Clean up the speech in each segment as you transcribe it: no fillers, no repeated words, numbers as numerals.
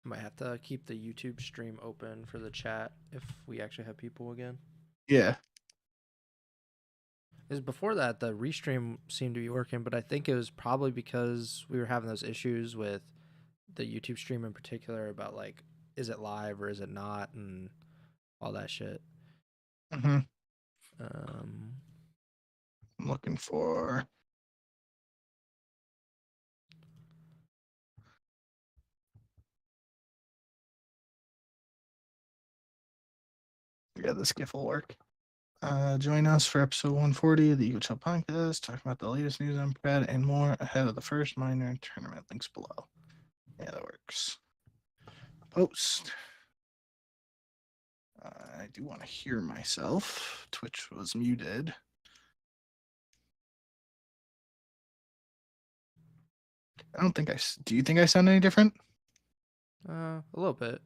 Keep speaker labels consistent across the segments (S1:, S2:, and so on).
S1: Might have to keep the YouTube stream open for the chat if we actually have people again.
S2: Yeah.
S1: Because before that, the restream seemed to be working, but I think it was probably because we were having those issues with the YouTube stream in particular about like, is it live or is it not, and all that shit.
S2: Mm-hmm.
S1: Um,
S2: I'm looking for. Yeah, this GIF will work. Join us for episode 140 of the Ego Chall Podcast, talking about the latest news on PRED and more ahead of the first minor tournament. Links below. Yeah, that works. Post. I do want to hear myself. Twitch was muted. I don't think do you think I sound any different?
S1: a little bit.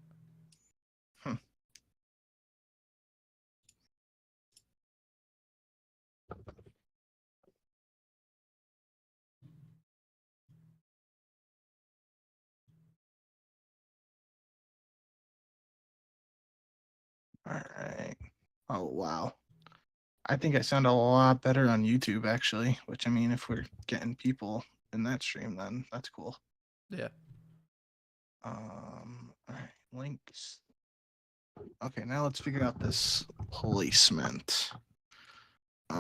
S2: All right. Oh, wow. I think I sound a lot better on YouTube, actually, which I mean, if we're getting people in that stream, then that's cool.
S1: Yeah.
S2: All right, links. Okay, now let's figure out this placement. If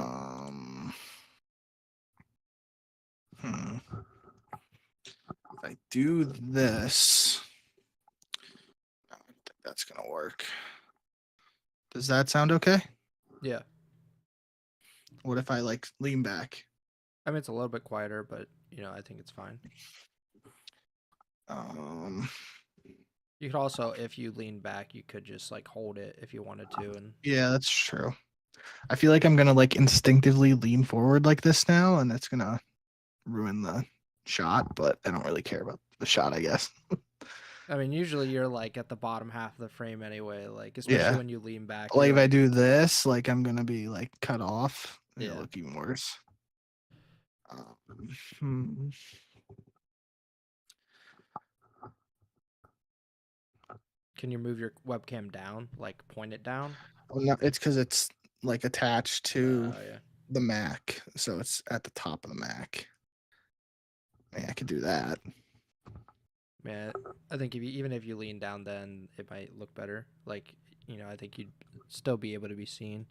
S2: I do this, I don't think that's gonna work. Does that sound okay?
S1: Yeah.
S2: What if I like lean back?
S1: I mean, it's a little bit quieter, but I think it's fine. You could also, if you lean back, you could just like hold it if you wanted to, and
S2: yeah, that's true. I feel like I'm gonna like instinctively lean forward like this now, and it's gonna ruin the shot, but I don't really care about the shot, I guess.
S1: I mean, usually you're like at the bottom half of the frame anyway, like especially when you lean back.
S2: Like if I do this, like I'm gonna be like cut off. It'll look even worse.
S1: Can you move your webcam down, like point it down?
S2: Well, no, it's because it's like attached to the Mac, so it's at the top of the Mac. I mean, I could do that.
S1: Man, I think even if you lean down, then it might look better. Like, I think you'd still be able to be seen.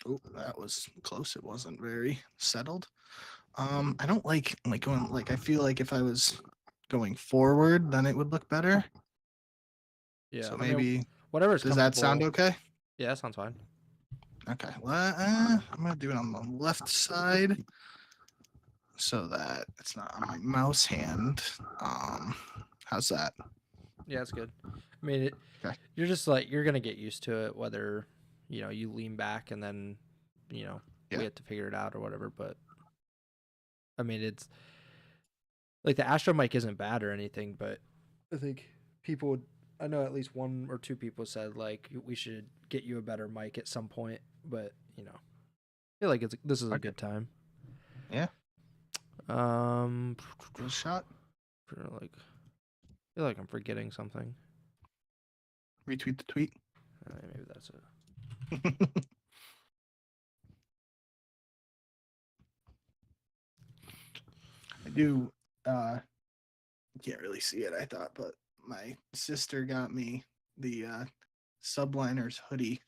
S2: Oh, that was close. It wasn't very settled. I don't like going like I feel like if I was going forward, then it would look better.
S1: Yeah.
S2: So maybe
S1: whatever's
S2: does that sound okay?
S1: Yeah, that sounds fine.
S2: Okay. Well, I'm gonna do it on the left side so that it's not on my mouse hand. How's that?
S1: Yeah, it's good. I mean, you're just like you're gonna get used to it, whether you lean back and then we have to figure it out or whatever. But I mean, it's like the Astro mic isn't bad or anything, but I think people would. I know at least one or two people said like we should get you a better mic at some point, but I feel like this is a good time.
S2: Yeah.
S1: Good shot. Like, I feel like I'm forgetting something.
S2: Retweet the tweet.
S1: Maybe that's it.
S2: I do. Can't really see it, I thought, but my sister got me the Subliners hoodie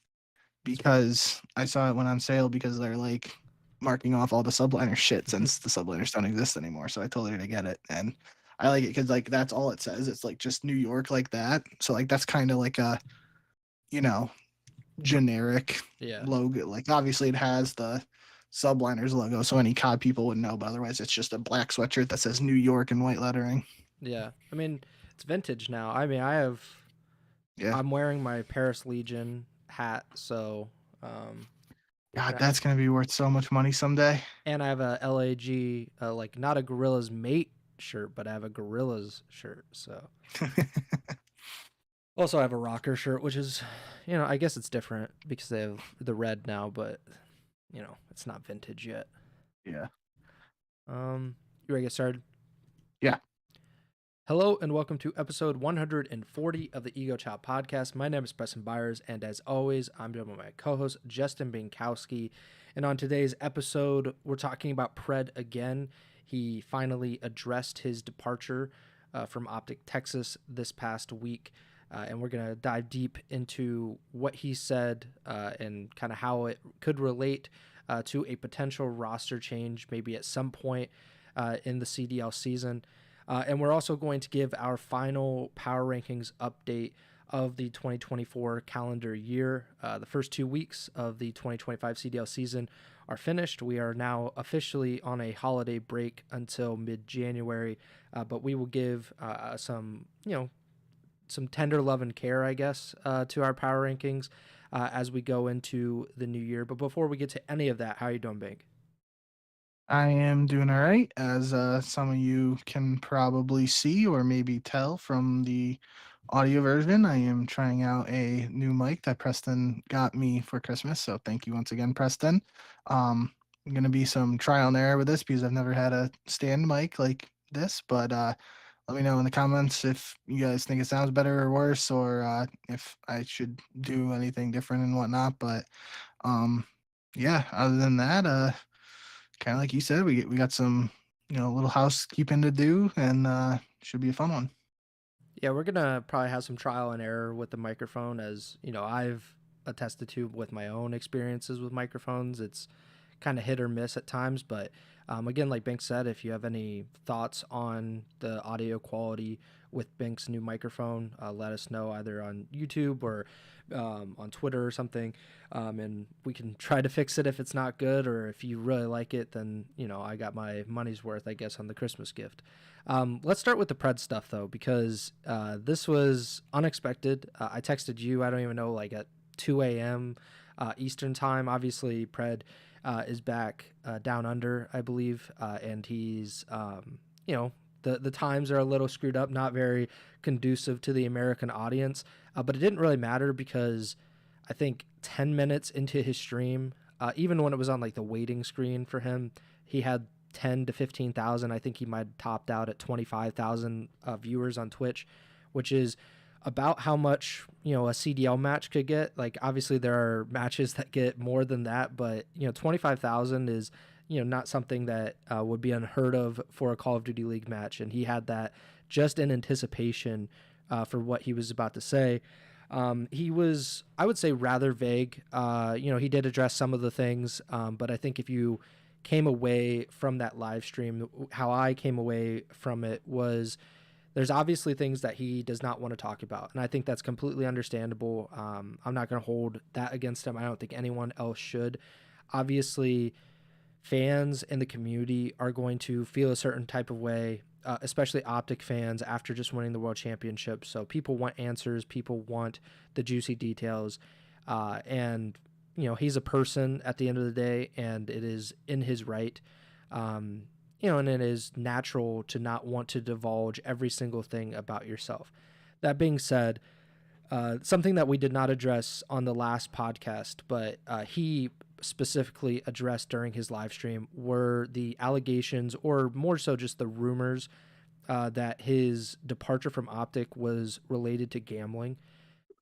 S2: because I saw it went on sale because they're like marking off all the Subliner shit since the Subliners don't exist anymore. So I told her to get it, and I like it because like that's all it says. It's like just New York like that. So like that's kind of like a generic logo. Like obviously it has the Subliners logo, so any COD people would know, but otherwise it's just a black sweatshirt that says New York in white lettering.
S1: Yeah, I mean it's vintage now. I mean I'm wearing my Paris Legion hat, so
S2: God, that's gonna be worth so much money someday.
S1: And I have a LAG, like not a Gorilla's mate shirt, but I have a Gorilla's shirt. So also I have a Rocker shirt, which is, I guess it's different because they have the red now, but it's not vintage yet.
S2: Yeah.
S1: You ready to get started?
S2: Yeah.
S1: Hello and welcome to episode 140 of the Ego Chall Podcast. My name is Preston Byers, and as always, I'm joined by my co-host, Justin Binkowski. And on today's episode, we're talking about PRED again. He finally addressed his departure from OpTic Texas this past week, and we're going to dive deep into what he said and kind of how it could relate to a potential roster change maybe at some point in the CDL season. And we're also going to give our final power rankings update of the 2024 calendar year. The first 2 weeks of the 2025 CDL season are finished. We are now officially on a holiday break until mid-January, but we will give some tender love and care, I guess, to our power rankings as we go into the new year. But before we get to any of that, how are you doing, Bink?
S2: I am doing all right, as some of you can probably see or maybe tell from the audio version. I am trying out a new mic that Preston got me for Christmas, so thank you once again, Preston. I'm going to be some trial and error with this because I've never had a stand mic like this, but let me know in the comments if you guys think it sounds better or worse, or if I should do anything different and whatnot. But yeah, other than that, kind of like you said, we got some little housekeeping to do, and should be a fun one.
S1: Yeah, we're gonna probably have some trial and error with the microphone, as I've attested to with my own experiences with microphones. It's kind of hit or miss at times, but again, like Bink said, if you have any thoughts on the audio quality with Bink's new microphone, let us know either on YouTube or on Twitter or something, and we can try to fix it if it's not good, or if you really like it, then I got my money's worth, I guess, on the Christmas gift. Let's start with the PRED stuff though, because this was unexpected. I texted you, I don't even know, like at 2 a.m. Eastern time. Obviously, PRED is back down under, I believe, and he's, the times are a little screwed up, not very conducive to the American audience, but it didn't really matter because I think 10 minutes into his stream, even when it was on like the waiting screen for him, he had 10 to 15,000. I think he might have topped out at 25,000 viewers on Twitch, which is about how much a CDL match could get. Like, obviously there are matches that get more than that, but 25,000 is not something that would be unheard of for a Call of Duty League match, and he had that just in anticipation for what he was about to say. He was, I would say, rather vague. He did address some of the things, but I think if you came away from that live stream, how I came away from it was there's obviously things that he does not want to talk about, and I think that's completely understandable. I'm not going to hold that against him. I don't think anyone else should. Obviously, fans in the community are going to feel a certain type of way, especially OpTic fans, after just winning the World Championship. So people want answers. People want the juicy details. And he's a person at the end of the day, and it is in his right. And it is natural to not want to divulge every single thing about yourself. That being said, something that we did not address on the last podcast, but he specifically addressed during his live stream, were the allegations, or more so just the rumors, that his departure from OpTic was related to gambling.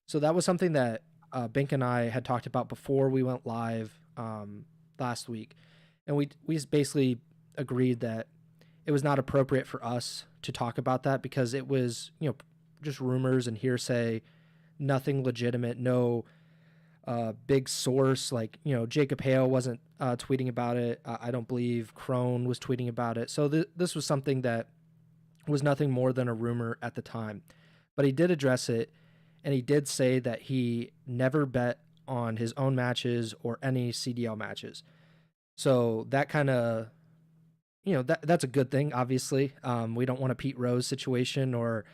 S1: So that was something that Bink and I had talked about before we went live last week, and we basically agreed that it was not appropriate for us to talk about that because it was just rumors and hearsay, nothing legitimate, no big source. Like Jacob Hale wasn't tweeting about it. I don't believe Crone was tweeting about it. So this was something that was nothing more than a rumor at the time, but he did address it. And he did say that he never bet on his own matches or any CDL matches. So that kind of, that's a good thing, obviously. We don't want a Pete Rose situation, or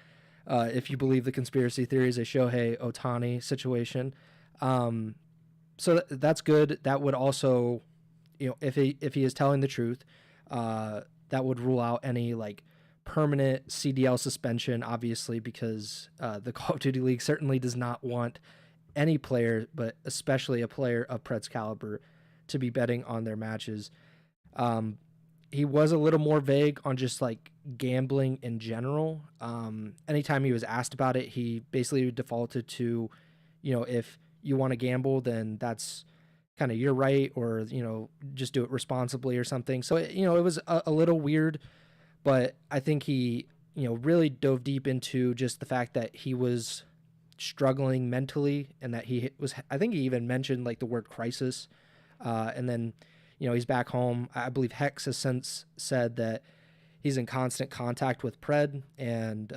S1: if you believe the conspiracy theories, a Shohei Ohtani situation. So that's good. That would also, if he is telling the truth, that would rule out any like permanent CDL suspension, obviously, because the Call of Duty League certainly does not want any player, but especially a player of PRED's caliber, to be betting on their matches. he was a little more vague on just like gambling in general. Anytime he was asked about it, he basically defaulted to, if you want to gamble, then that's kind of your right, or just do it responsibly or something. So it was a little weird, but I think he really dove deep into just the fact that he was struggling mentally, and that I think he even mentioned like the word crisis, and then he's back home. I believe Hex has since said that he's in constant contact with PRED, and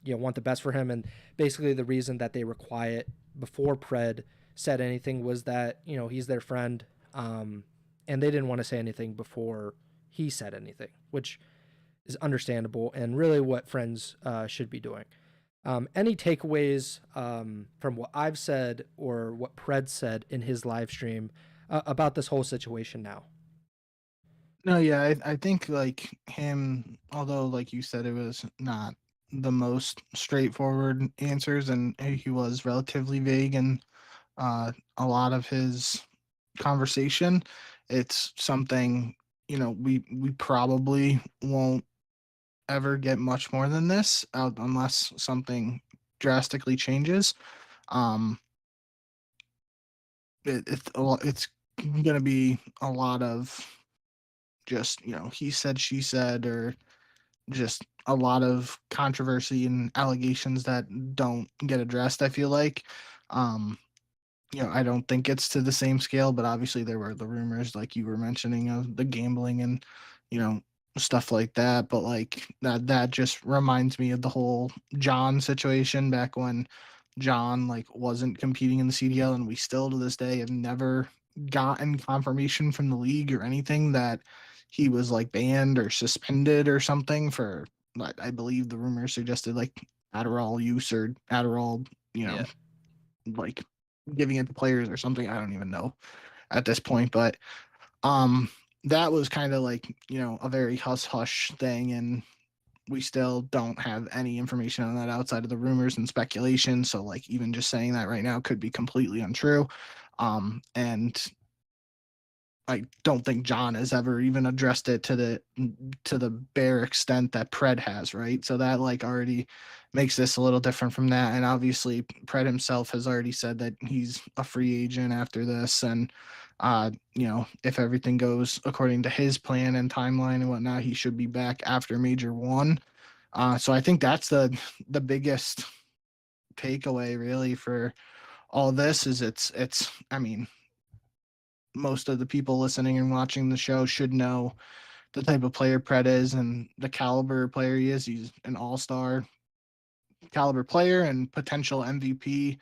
S1: want the best for him. And basically the reason that they were quiet before PRED said anything was that he's their friend, and they didn't want to say anything before he said anything, which is understandable and really what friends should be doing. Any takeaways from what I've said or what PRED said in his live stream about this whole situation now?
S2: No, yeah, I think like him, although like you said, it was not the most straightforward answers, and he was relatively vague in a lot of his conversation. It's something we probably won't ever get much more than this out unless something drastically changes. Um, it's gonna be a lot of just he said she said, or just a lot of controversy and allegations that don't get addressed. I feel like I don't think it's to the same scale, but obviously there were the rumors like you were mentioning of the gambling and stuff like that. But like that just reminds me of the whole John situation back when John like wasn't competing in the CDL, and we still to this day have never gotten confirmation from the league or anything that he was like banned or suspended or something for, I believe the rumors suggested like Adderall use or Adderall, like giving it to players or something. I don't even know at this point, but that was kind of like a very hush thing, and we still don't have any information on that outside of the rumors and speculation. So like even just saying that right now could be completely untrue. And I don't think John has ever even addressed it to the bare extent that PRED has, right? So that like already makes this a little different from that. And obviously PRED himself has already said that he's a free agent after this, and if everything goes according to his plan and timeline and whatnot, he should be back after Major 1. So I think that's the biggest takeaway really for all this is it's I mean, most of the people listening and watching the show should know the type of player PRED is and the caliber player he is. He's an all-star caliber player and potential MVP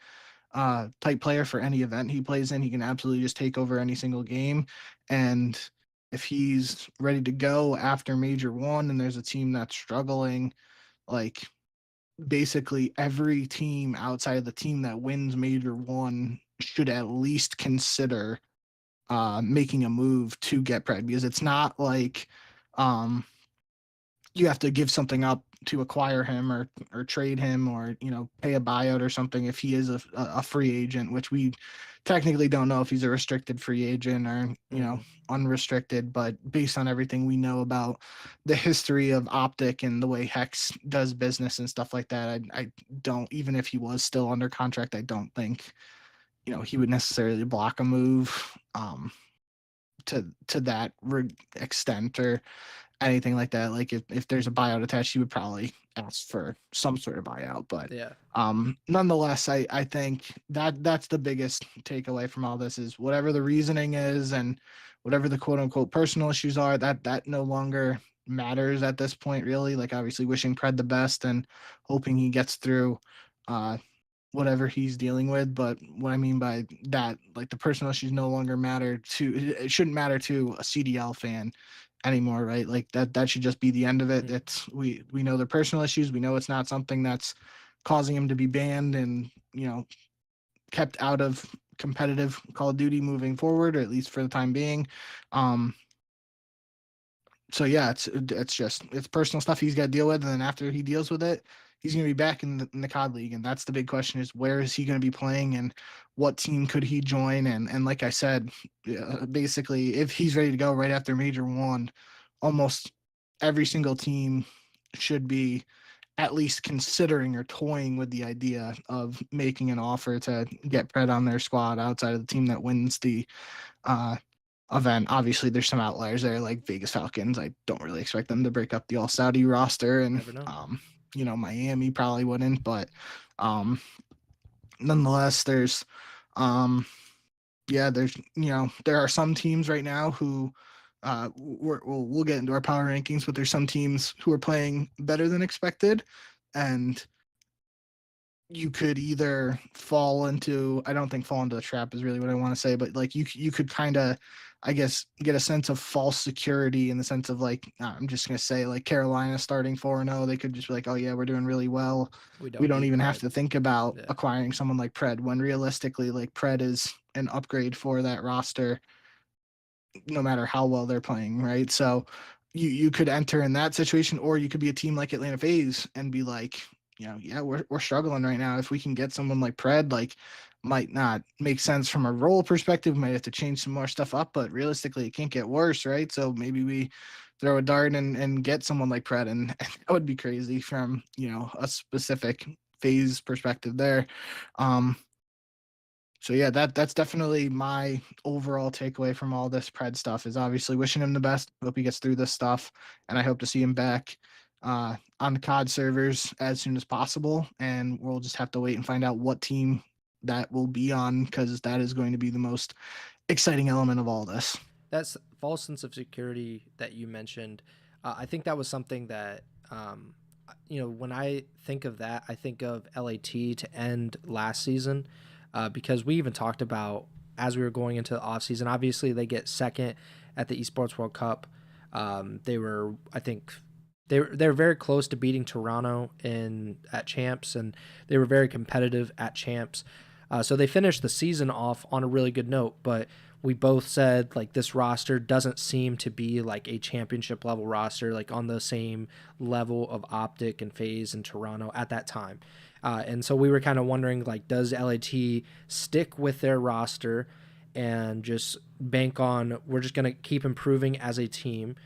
S2: type player for any event he plays in. He can absolutely just take over any single game. And if he's ready to go after Major 1 and there's a team that's struggling, like basically every team outside of the team that wins Major 1 should at least consider making a move to get PRED, because it's not like you have to give something up to acquire him or trade him or pay a buyout or something if he is a free agent, which we technically don't know if he's a restricted free agent or unrestricted. But based on everything we know about the history of OpTic and the way Hex does business and stuff like that, I don't, even if he was still under contract, I don't think he would necessarily block a move to that extent or anything like that. Like if there's a buyout attached, he would probably ask for some sort of buyout. But nonetheless, I think that's the biggest takeaway from all this is whatever the reasoning is and whatever the quote unquote personal issues are, that no longer matters at this point, really. Like obviously wishing PRED the best and hoping he gets through whatever he's dealing with. But what I mean by that, like the personal issues no longer matter to, it shouldn't matter to a CDL fan anymore, right? Like that should just be the end of it. It's we know their personal issues. We know it's not something that's causing him to be banned and kept out of competitive Call of Duty moving forward, or at least for the time being. So yeah, it's personal stuff he's got to deal with, and then after he deals with it, he's going to be back in the COD League, and that's the big question: is where is he going to be playing, and what team could he join? And like I said, basically, if he's ready to go right after Major 1, almost every single team should be at least considering or toying with the idea of making an offer to get PRED on their squad outside of the team that wins the event. Obviously, there's some outliers there, like Vegas Falcons. I don't really expect them to break up the All-Saudi roster, and Miami probably wouldn't. But nonetheless, there's there are some teams right now who we'll get into our power rankings, but there's some teams who are playing better than expected, and you could either fall into the trap is really what I want to say, but like you could kind of, I guess, get a sense of false security in the sense of like, I'm just going to say like Carolina starting 4-0, they could just be like, oh yeah, we're doing really well. We don't even have to think about acquiring someone like PRED, when realistically like PRED is an upgrade for that roster no matter how well they're playing, right? So you could enter in that situation, or you could be a team like Atlanta FaZe and be like, we're struggling right now. If we can get someone like PRED, like, might not make sense from a role perspective, might have to change some more stuff up, but realistically it can't get worse, right? So maybe we throw a dart and get someone like PRED, and that would be crazy from a specific FaZe perspective there. So yeah, that's definitely my overall takeaway from all this PRED stuff, is obviously wishing him the best. Hope he gets through this stuff, and I hope to see him back on the COD servers as soon as possible. And we'll just have to wait and find out what team that will be on, because that is going to be the most exciting element of all this.
S1: That's false sense of security that you mentioned. I think that was something that when I think of that, I think of LAT to end last season. Because we even talked about, as we were going into the offseason, obviously they get second at the Esports World Cup. They were very close to beating Toronto at Champs, and they were very competitive at Champs. So they finished the season off on a really good note, but we both said like this roster doesn't seem to be like a championship level roster, like on the same level of OpTic and FaZe and Toronto at that time. And so we were kind of wondering, like, does LAT stick with their roster and just bank on we're just going to keep improving as a team,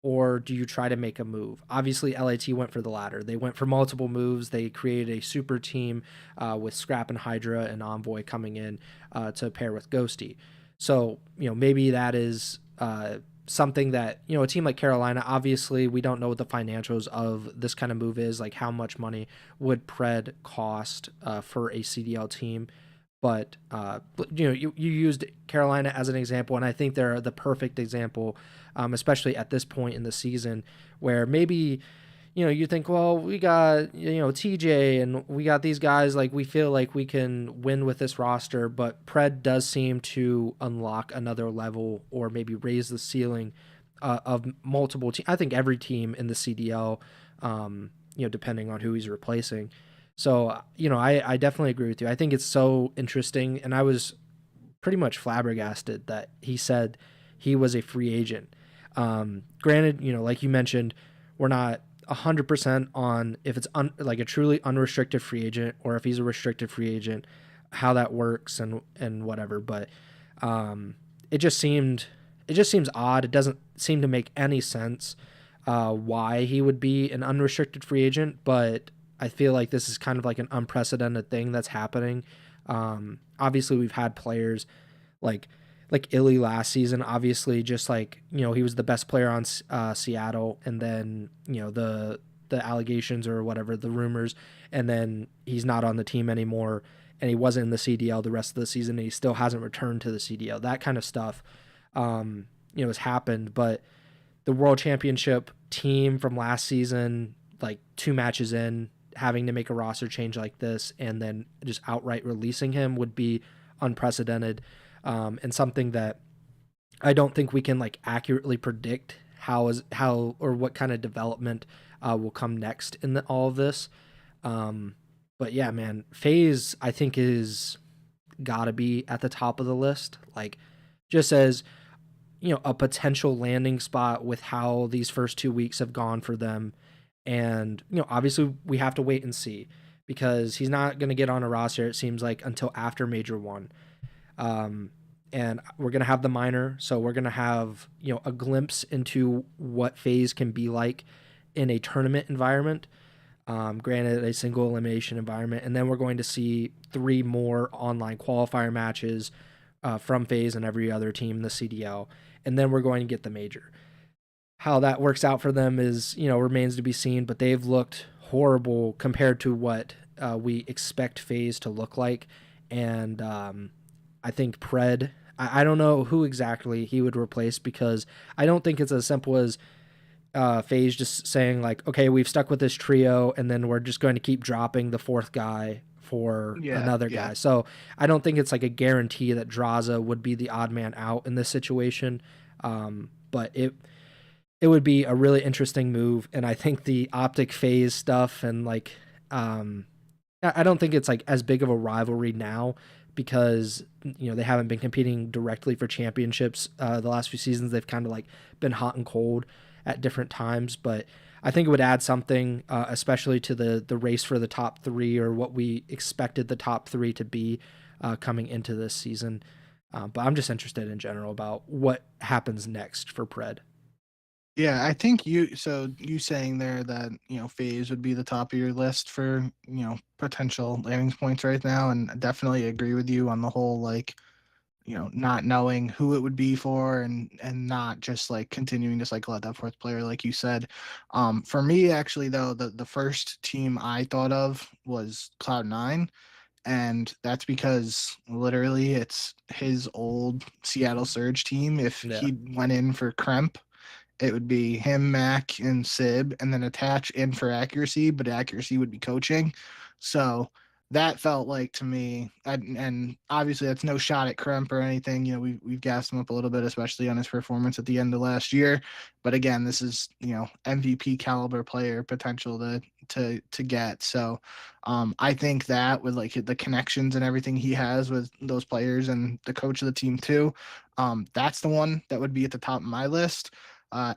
S1: or do you try to make a move? Obviously, LAT went for the latter. They went for multiple moves. They created a super team with Scrap and Hydra and Envoy coming in to pair with Ghosty. So, maybe that is something that, a team like Carolina, obviously we don't know what the financials of this kind of move is, like how much money would PRED cost for a CDL team. But, you used Carolina as an example, and I think they're the perfect example, especially at this point in the season where maybe, you think, well, we got, TJ and we got these guys, like we feel like we can win with this roster, but PRED does seem to unlock another level or maybe raise the ceiling of multiple teams. I think every team in the CDL, depending on who he's replacing. So, I definitely agree with you. I think it's so interesting, and I was pretty much flabbergasted that he said he was a free agent. Granted, like you mentioned, we're not 100% on if it's like a truly unrestricted free agent or if he's a restricted free agent, how that works and whatever. But it just seems odd. It doesn't seem to make any sense why he would be an unrestricted free agent. But I feel like this is kind of like an unprecedented thing that's happening. Obviously, we've had players like Illy last season, obviously, just like, he was the best player on Seattle, and then, the allegations or whatever, the rumors, and then he's not on the team anymore, and he wasn't in the CDL the rest of the season, and he still hasn't returned to the CDL. That kind of stuff, has happened, but the World Championship team from last season, like 2 matches in, having to make a roster change like this, and then just outright releasing him would be unprecedented. And something that I don't think we can like accurately predict how or what kind of development will come next in all of this. But yeah, man, FaZe I think is gotta be at the top of the list, like just as a potential landing spot with how these first 2 weeks have gone for them. And obviously we have to wait and see, because he's not going to get on a roster, it seems like, until after Major 1. and we're going to have the minor. So we're going to have, a glimpse into what FaZe can be like in a tournament environment, granted a single elimination environment. And then we're going to see 3 more online qualifier matches from FaZe and every other team in the CDL. And then we're going to get the major. How that works out for them is, remains to be seen, but they've looked horrible compared to what we expect FaZe to look like. And I think PRED, I don't know who exactly he would replace, because I don't think it's as simple as FaZe just saying like, okay, we've stuck with this trio and then we're just going to keep dropping the 4th guy for another guy. So I don't think it's like a guarantee that Draza would be the odd man out in this situation. But it would be a really interesting move. And I think the OpTic FaZe stuff and like, I don't think it's like as big of a rivalry now, because they haven't been competing directly for championships the last few seasons. They've kind of like been hot and cold at different times, but I think it would add something, especially to the race for the top 3, or what we expected the top 3 to be coming into this season. But I'm just interested in general about what happens next for PRED.
S2: Yeah, I think you saying there that, FaZe would be the top of your list for, potential landing points right now, and I definitely agree with you on the whole, like, not knowing who it would be for, and not just like continuing to cycle out that 4th player like you said. For me, actually, though, the first team I thought of was Cloud9, and that's because literally it's his old Seattle Surge team. If he went in for Kremp, it would be him, Mac, and Sib, and then attach in for accuracy, but accuracy would be coaching. So that felt like to me, and obviously that's no shot at Kremp or anything. We've gassed him up a little bit, especially on his performance at the end of last year. But again, this is MVP caliber player potential to get. So I think that with like the connections and everything he has with those players and the coach of the team too, that's the one that would be at the top of my list.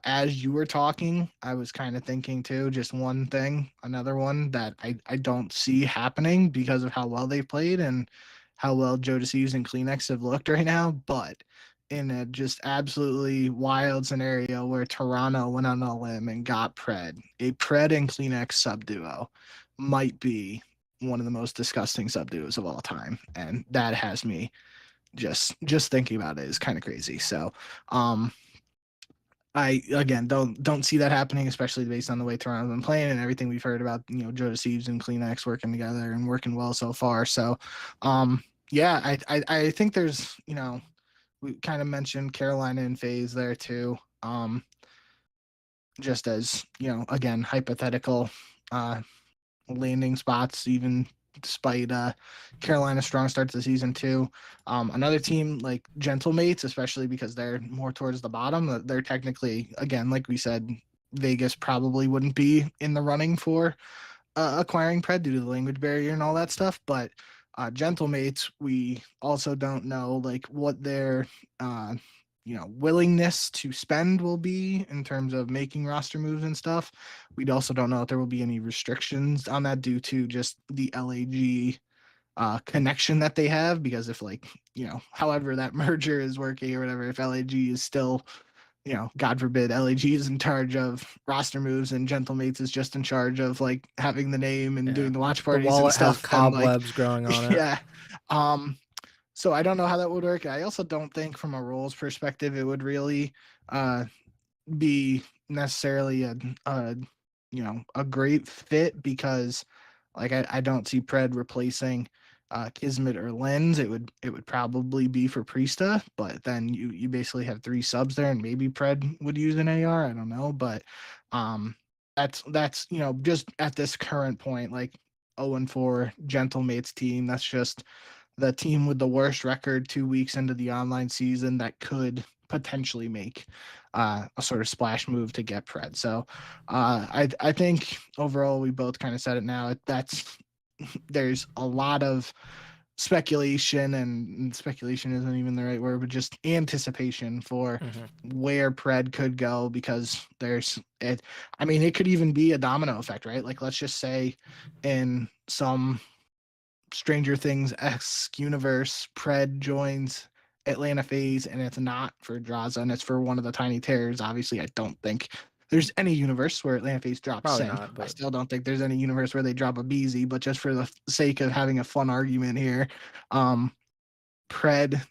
S2: As you were talking, I was kind of thinking too, just another one that I don't see happening because of how well they played and how well Jodeci's and Kleenex have looked right now. But in a just absolutely wild scenario where Toronto went on a limb and got PRED, a PRED and Kleenex sub duo might be one of the most disgusting sub duos of all time. And that has me just thinking about it is kind of crazy. So, I again don't see that happening, especially based on the way Toronto's been playing and everything we've heard about, Jodeci and Kleenex working together and working well so far. So, yeah, I think there's, we kind of mentioned Carolina and FaZe there too. Just as, again, hypothetical landing spots, even despite Carolina's strong start to the season too. Another team like Gentlemates, especially because they're more towards the bottom, they're technically, again, like we said, Vegas probably wouldn't be in the running for acquiring PRED due to the language barrier and all that stuff. But Gentlemates, we also don't know like what their willingness to spend will be in terms of making roster moves and stuff. We also don't know if there will be any restrictions on that due to just the LAG connection that they have, because if however that merger is working or whatever, if LAG is still, God forbid, LAG is in charge of roster moves and Gentlemates is just in charge of like having the name and doing the watch parties and stuff.
S1: Has cobwebs growing on it.
S2: Yeah. So I don't know how that would work. I also don't think from a roles perspective it would really be necessarily a great fit, because like I don't see PRED replacing Kismet or Lens. It would probably be for Priesta, but then you basically have 3 subs there, and maybe PRED would use an AR. I don't know, but that's just at this current point, like 0-4 Gentlemates team. That's just the team with the worst record 2 weeks into the online season that could potentially make a sort of splash move to get PRED. So I think overall we both kind of said it now. There's a lot of speculation, and speculation isn't even the right word, but just anticipation for where PRED could go, because it could even be a domino effect, right? Like, let's just say in some Stranger Things-esque universe, PRED joins Atlanta FaZe, and it's not for Draza, and it's for one of the Tiny Terrors. Obviously, I don't think there's any universe where Atlanta FaZe drops
S1: Probably
S2: Sing.
S1: not, but
S2: I still don't think there's any universe where they drop a BZ, but just for the sake of having a fun argument here, PRED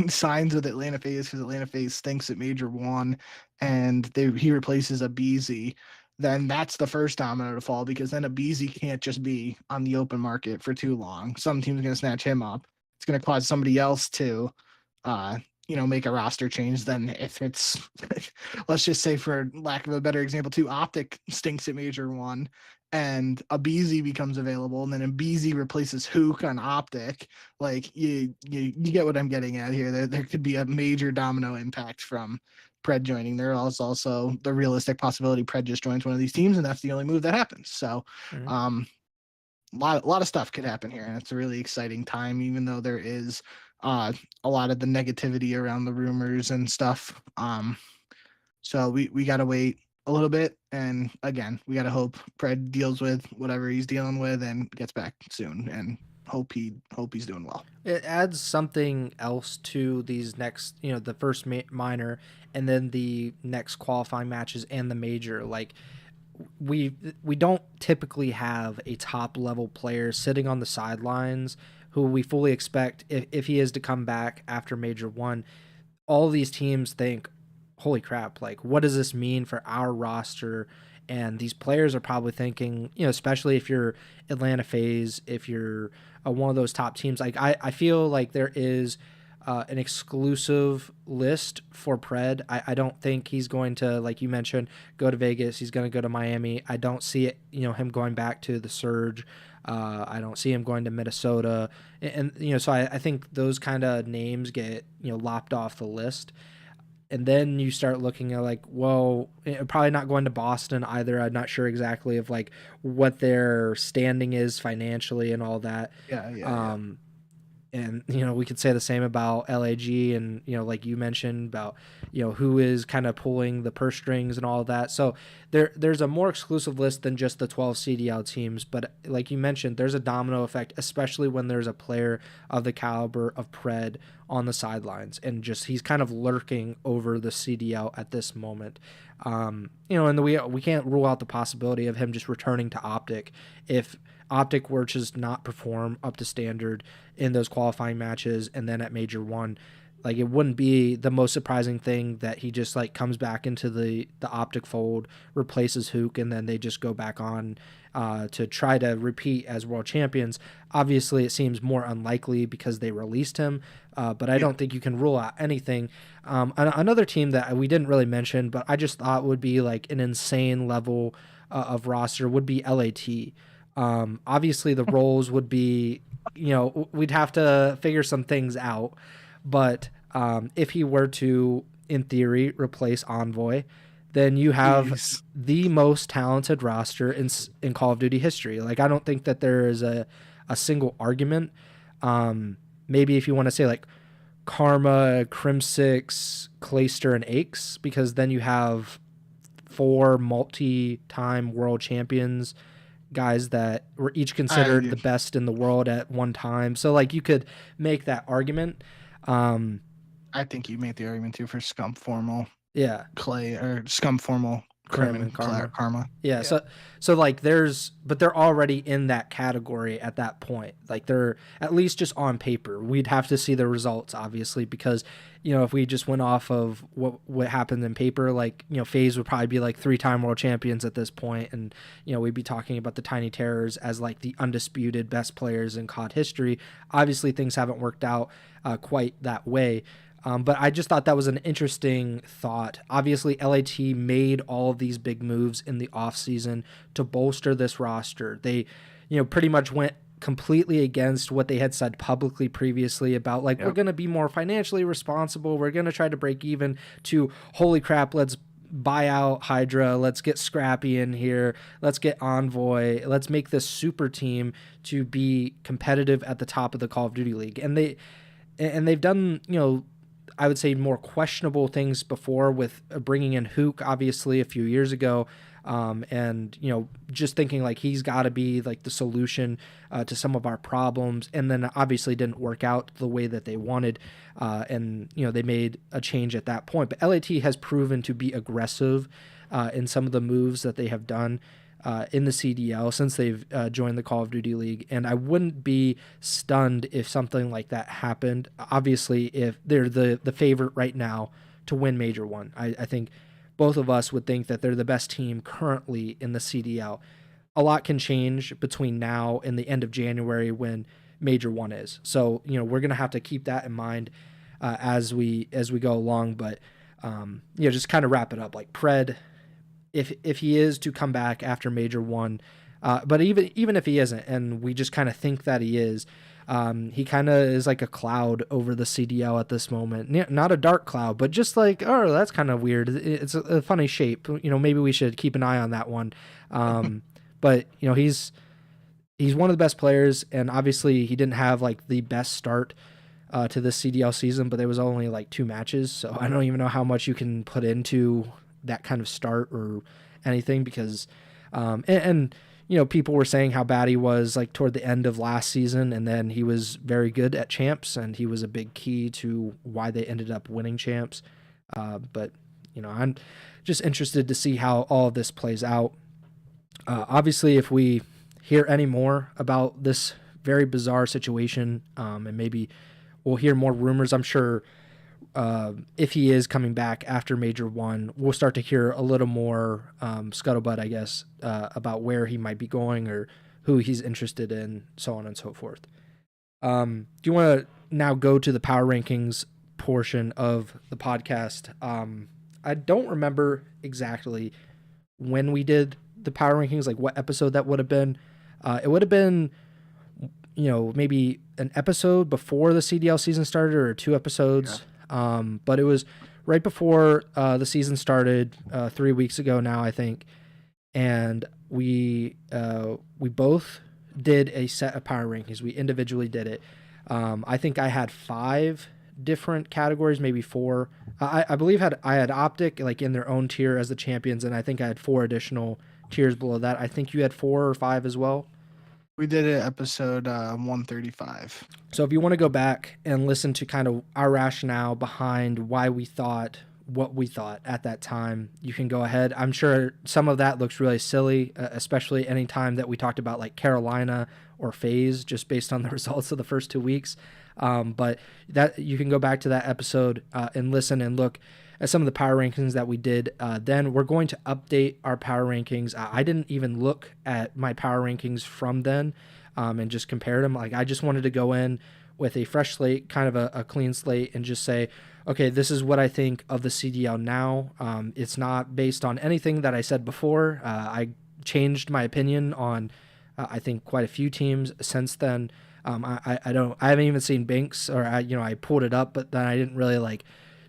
S2: signs with Atlanta FaZe because Atlanta FaZe stinks at Major 1, and he replaces a BZ. Then that's the first domino to fall, because then a BZ can't just be on the open market for too long. Some team's going to snatch him up. It's going to cause somebody else to make a roster change. Then if it's, let's just say, for lack of a better example, too, OpTic stinks at Major 1 and a BZ becomes available, and then a BZ replaces Hook on OpTic. Like, you get what I'm getting at here. There could be a major domino impact from PRED joining. There is also the realistic possibility PRED just joins one of these teams, and that's the only move that happens. So, a lot of stuff could happen here, and it's a really exciting time, even though there is a lot of the negativity around the rumors and stuff. So we got to wait a little bit, and again, we got to hope PRED deals with whatever he's dealing with and gets back soon, and hope he's doing well.
S1: It adds something else to these next, the first minor and then the next qualifying matches and the major. Like, we don't typically have a top level player sitting on the sidelines who we fully expect, if he is to come back after Major 1. All these teams think, holy crap, like, what does this mean for our roster? And these players are probably thinking, especially if you're Atlanta FaZe, if you're one of those top teams, like, I feel like there is an exclusive list for PRED. I don't think he's going to, like you mentioned, go to Vegas. He's going to go to Miami. I don't see it, him going back to the Surge. I don't see him going to Minnesota. And so I think those kind of names get, lopped off the list. And then you start looking at, like, well, probably not going to Boston either. I'm not sure exactly of, like, what their standing is financially and all that.
S2: Yeah.
S1: And, we could say the same about LAG and, like you mentioned about, who is kind of pulling the purse strings and all of that. So there's a more exclusive list than just the 12 CDL teams. But like you mentioned, there's a domino effect, especially when there's a player of the caliber of PRED on the sidelines. And just he's kind of lurking over the CDL at this moment. And we can't rule out the possibility of him just returning to OpTic if OpTic were to just not perform up to standard in those qualifying matches, and then at Major 1, like, it wouldn't be the most surprising thing that he just, like, comes back into the OpTic fold, replaces Hook, and then they just go back on to try to repeat as world champions. Obviously, it seems more unlikely because they released him, but I don't think you can rule out anything. Another team that we didn't really mention, but I just thought would be, like, an insane level of roster would be LAT. Obviously, the roles would be, we'd have to figure some things out. But if he were to, in theory, replace Envoy, then you have the most talented roster in Call of Duty history. Like, I don't think that there is a single argument. Maybe if you want to say, like, Karma, Crimsix, Clayster, and Aches, because then you have 4 multi-time world champions, guys that were each considered the best in the world at one time. So, like, you could make that argument.
S2: I think you made the argument too for Scump Formal.
S1: Yeah.
S2: Clay, or Scump Formal, Crim and Karma.
S1: Yeah. So like, they're already in that category at that point. Like, they're at least just on paper. We'd have to see the results, obviously, because, if we just went off of what happened in paper, like, FaZe would probably be like 3-time world champions at this point, and, we'd be talking about the Tiny Terrors as, like, the undisputed best players in COD history. Obviously, things haven't worked out quite that way. But I just thought that was an interesting thought. Obviously, LAT made all of these big moves in the offseason to bolster this roster. They, pretty much went completely against what they had said publicly previously about, like, we're going to be more financially responsible. We're going to try to break even, to, holy crap, let's buy out Hydra. Let's get Scrappy in here. Let's get Envoy. Let's make this super team to be competitive at the top of the Call of Duty League. And they've done, I would say, more questionable things before, with bringing in Hook, obviously, a few years ago. And just thinking like he's got to be like the solution to some of our problems, and then obviously didn't work out the way that they wanted, and they made a change at that point. But LAT has proven to be aggressive in some of the moves that they have done in the CDL since they've joined the Call of Duty League, and I wouldn't be stunned if something like that happened. Obviously, if they're the favorite right now to win Major 1, I think both of us would think that they're the best team currently in the CDL. A lot can change between now and the end of January when Major 1 is. So, we're going to have to keep that in mind as we go along. But, just kind of wrap it up. Like PRED, if he is to come back after Major 1, but even if he isn't, and we just kind of think that he is, he kind of is like a cloud over the CDL at this moment. Not a dark cloud, but just like, oh, that's kind of weird. It's a funny shape. Maybe we should keep an eye on that one. But he's one of the best players, and obviously he didn't have like the best start to this CDL season, but there was only like 2 matches, so I don't even know how much you can put into that kind of start or anything, because people were saying how bad he was like toward the end of last season, and then he was very good at champs, and he was a big key to why they ended up winning champs. But I'm just interested to see how all of this plays out. Obviously, if we hear any more about this very bizarre situation, and maybe we'll hear more rumors, I'm sure if he is coming back after Major 1, we'll start to hear a little more scuttlebutt, I guess, about where he might be going or who he's interested in, so on and so forth. Do you want to now go to the power rankings portion of the podcast? I don't remember exactly when we did the power rankings, like what episode that would have been. It would have been maybe an episode before the CDL season started, or 2 episodes. Yeah. But it was right before the season started, 3 weeks ago now, I think. And we both did a set of power rankings. We individually did it. I think I had 5 different categories, maybe 4. I believe I had OpTic like in their own tier as the champions, and I think I had 4 additional tiers below that. I think you had 4 or 5 as well.
S2: We did it episode 135.
S1: So if you want to go back and listen to kind of our rationale behind why we thought what we thought at that time, you can go ahead. I'm sure some of that looks really silly, especially any time that we talked about like Carolina or FaZe, just based on the results of the first 2 weeks. But that you can go back to that episode and listen and look at some of the power rankings that we did. Then we're going to update our power rankings. I didn't even look at my power rankings from then and just compare them. Like I just wanted to go in with a fresh slate, kind of a clean slate, and just say, okay, this is what I think of the CDL now. It's not based on anything that I said before. I changed my opinion on I think quite a few teams since then. I haven't even seen Binks, or I pulled it up, but then I didn't really like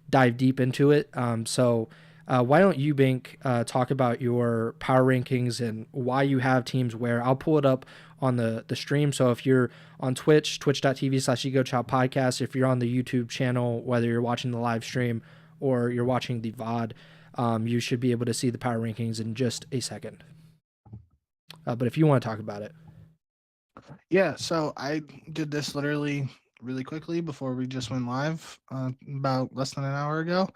S1: dive deep into it. So why don't you, Bink, talk about your power rankings and why you have teams where. I'll pull it up on the stream. So if you're on Twitch, twitch.tv/Ego Chall Podcast, if you're on the YouTube channel, whether you're watching the live stream or you're watching the VOD, you should be able to see the power rankings in just a second. But if you want to talk about it.
S2: Yeah, so I did this literally really quickly before we just went live about less than an hour ago.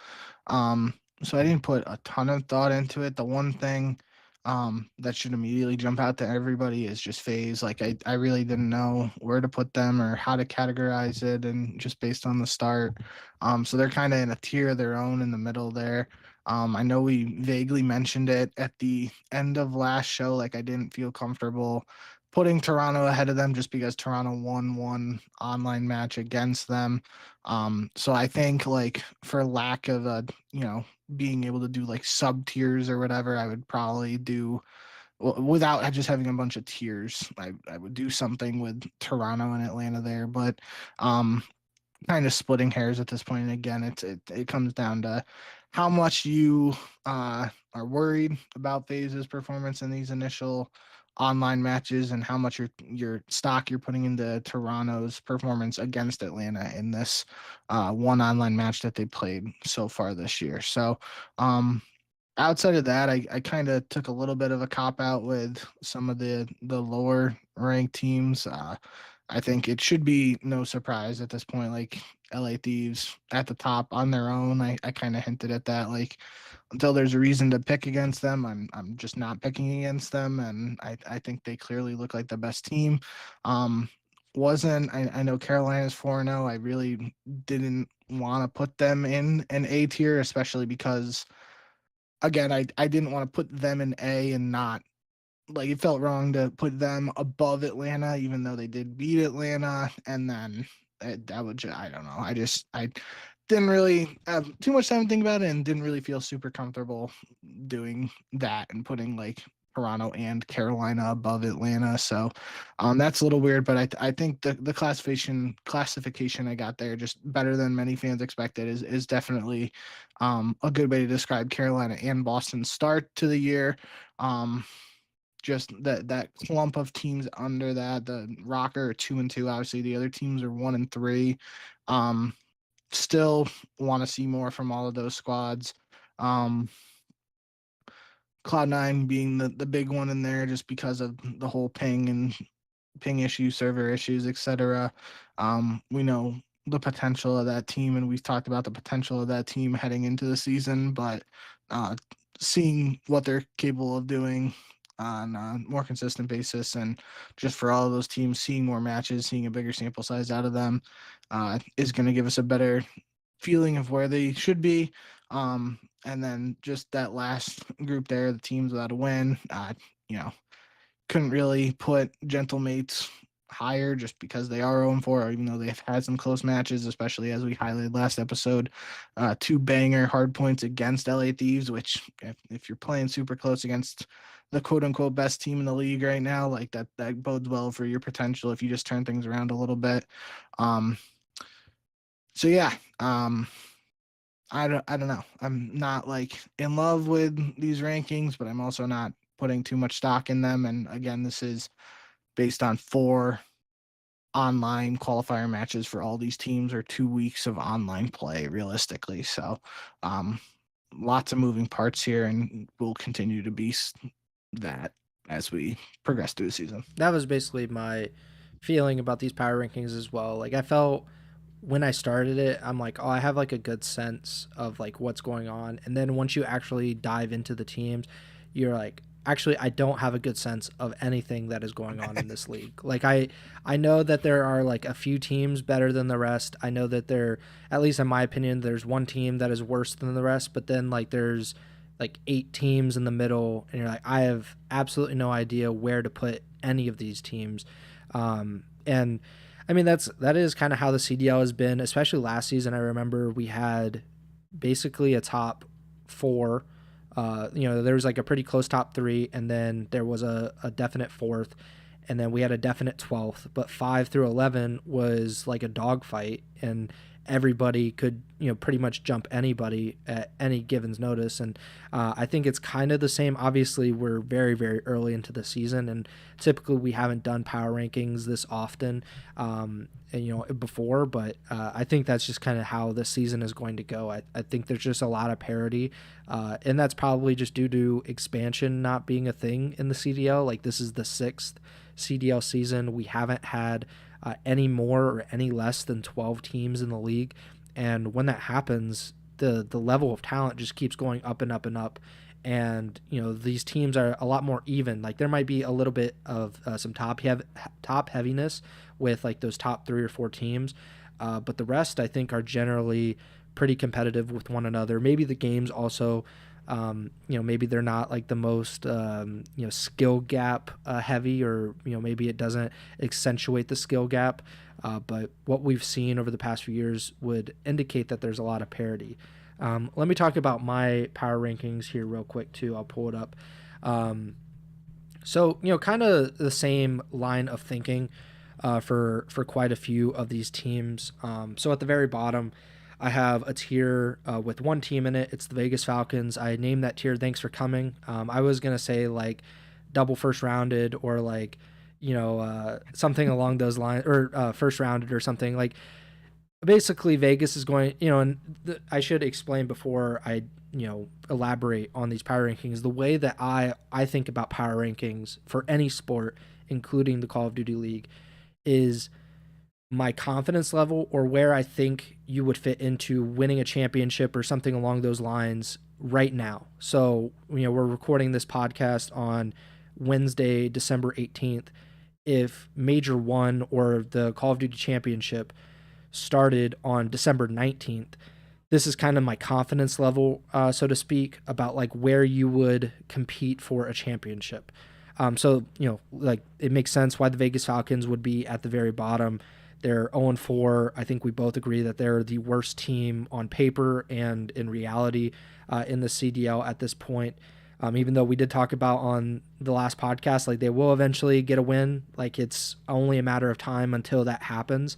S2: So I didn't put a ton of thought into it. The one thing that should immediately jump out to everybody is just FaZe. Like I really didn't know where to put them or how to categorize it, and just based on the start. So they're kind of in a tier of their own in the middle there. I know we vaguely mentioned it at the end of last show. Like I didn't feel comfortable putting Toronto ahead of them just because Toronto won one online match against them. So I think like for lack of being able to do like sub tiers or whatever, I would probably do without just having a bunch of tiers. I would do something with Toronto and Atlanta there, but kind of splitting hairs at this point. And again, it comes down to how much you are worried about FaZe's performance in these initial online matches, and how much your stock you're putting into Toronto's performance against Atlanta in this one online match that they played so far this year. So outside of that, I kind of took a little bit of a cop out with some of the lower ranked teams. I think it should be no surprise at this point. Like LA Thieves at the top on their own. I kind of hinted at that. Like until there's a reason to pick against them, I'm just not picking against them, and I think they clearly look like the best team. Wasn't I know Carolina's 4-0. I really didn't want to put them in an A tier, especially because again, I didn't want to put them in A and not like it felt wrong to put them above Atlanta, even though they did beat Atlanta. And then that would just, I don't know. I didn't really have too much time to think about it and didn't really feel super comfortable doing that and putting like Toronto and Carolina above Atlanta. So that's a little weird, but I think the classification I got there just better than many fans expected is definitely a good way to describe Carolina and Boston's start to the year. Just that clump of teams under that, the Rocker are 2-2. Obviously, the other teams are 1-3. Still want to see more from all of those squads. Cloud9 being the big one in there, just because of the whole ping issues, server issues, etc. We know the potential of that team, and we've talked about the potential of that team heading into the season, but seeing what they're capable of doing on a more consistent basis, and just for all of those teams, seeing more matches, seeing a bigger sample size out of them is going to give us a better feeling of where they should be. And then just that last group there, the teams without a win, couldn't really put Gentlemates higher just because they are 0-4, even though they've had some close matches, especially as we highlighted last episode. 2 banger hard points against LA Thieves, which if you're playing super close against the quote-unquote best team in the league right now, like that bodes well for your potential if you just turn things around a little bit. So yeah, I don't know. I'm not like in love with these rankings, but I'm also not putting too much stock in them. And again, this is based on 4 online qualifier matches for all these teams, or 2 weeks of online play realistically. So lots of moving parts here, and will continue to be that as we progress through the season.
S1: That was basically my feeling about these power rankings as well. Like I felt when I started it, I'm like, oh, I have like a good sense of like what's going on. And then once you actually dive into the teams, you're like, actually, I don't have a good sense of anything that is going on in this league. Like I know that there are like a few teams better than the rest. I know that there, at least in my opinion, there's one team that is worse than the rest, but then like there's like 8 teams in the middle, and you're like, I have absolutely no idea where to put any of these teams. And I mean, that is kind of how the CDL has been, especially last season. I remember we had basically a top 4. There was like a pretty close top 3, and then there was a definite 4th, and then we had a definite 12th. But 5 through 11 was like a dogfight, and everybody could pretty much jump anybody at any given notice. And I think it's kind of the same. Obviously, we're very, very early into the season, and typically we haven't done power rankings this often before, but I think that's just kind of how the season is going to go. I think there's just a lot of parity, and that's probably just due to expansion not being a thing in the CDL. Like this is the 6th CDL season. We haven't had any more or any less than 12 teams in the league, and when that happens, the level of talent just keeps going up and up and up. And these teams are a lot more even. Like there might be a little bit of some top heaviness with like those top 3 or 4 teams, but the rest I think are generally pretty competitive with one another. Maybe the games also, maybe they're not like the most skill gap heavy, or maybe it doesn't accentuate the skill gap, but what we've seen over the past few years would indicate that there's a lot of parity. Let me talk about my power rankings here real quick too. I'll pull it up. So kind of the same line of thinking for quite a few of these teams. So at the very bottom, I have a tier with 1 team in it. It's the Vegas Falcons. I named that tier Thanks for Coming. I was gonna say like double first rounded, or like something along those lines, or first rounded or something. Like basically Vegas is going, and I should explain before I elaborate on these power rankings. The way that I think about power rankings for any sport, including the Call of Duty League, is my confidence level, or where I think you would fit into winning a championship or something along those lines right now. So, we're recording this podcast on Wednesday, December 18th. If Major 1 or the Call of Duty Championship started on December 19th, this is kind of my confidence level, so to speak, about like where you would compete for a championship. So, like it makes sense why the Vegas Falcons would be at the very bottom. They're 0-4. I think we both agree that they're the worst team on paper and in reality in the CDL at this point. Even though we did talk about on the last podcast, like they will eventually get a win. Like it's only a matter of time until that happens,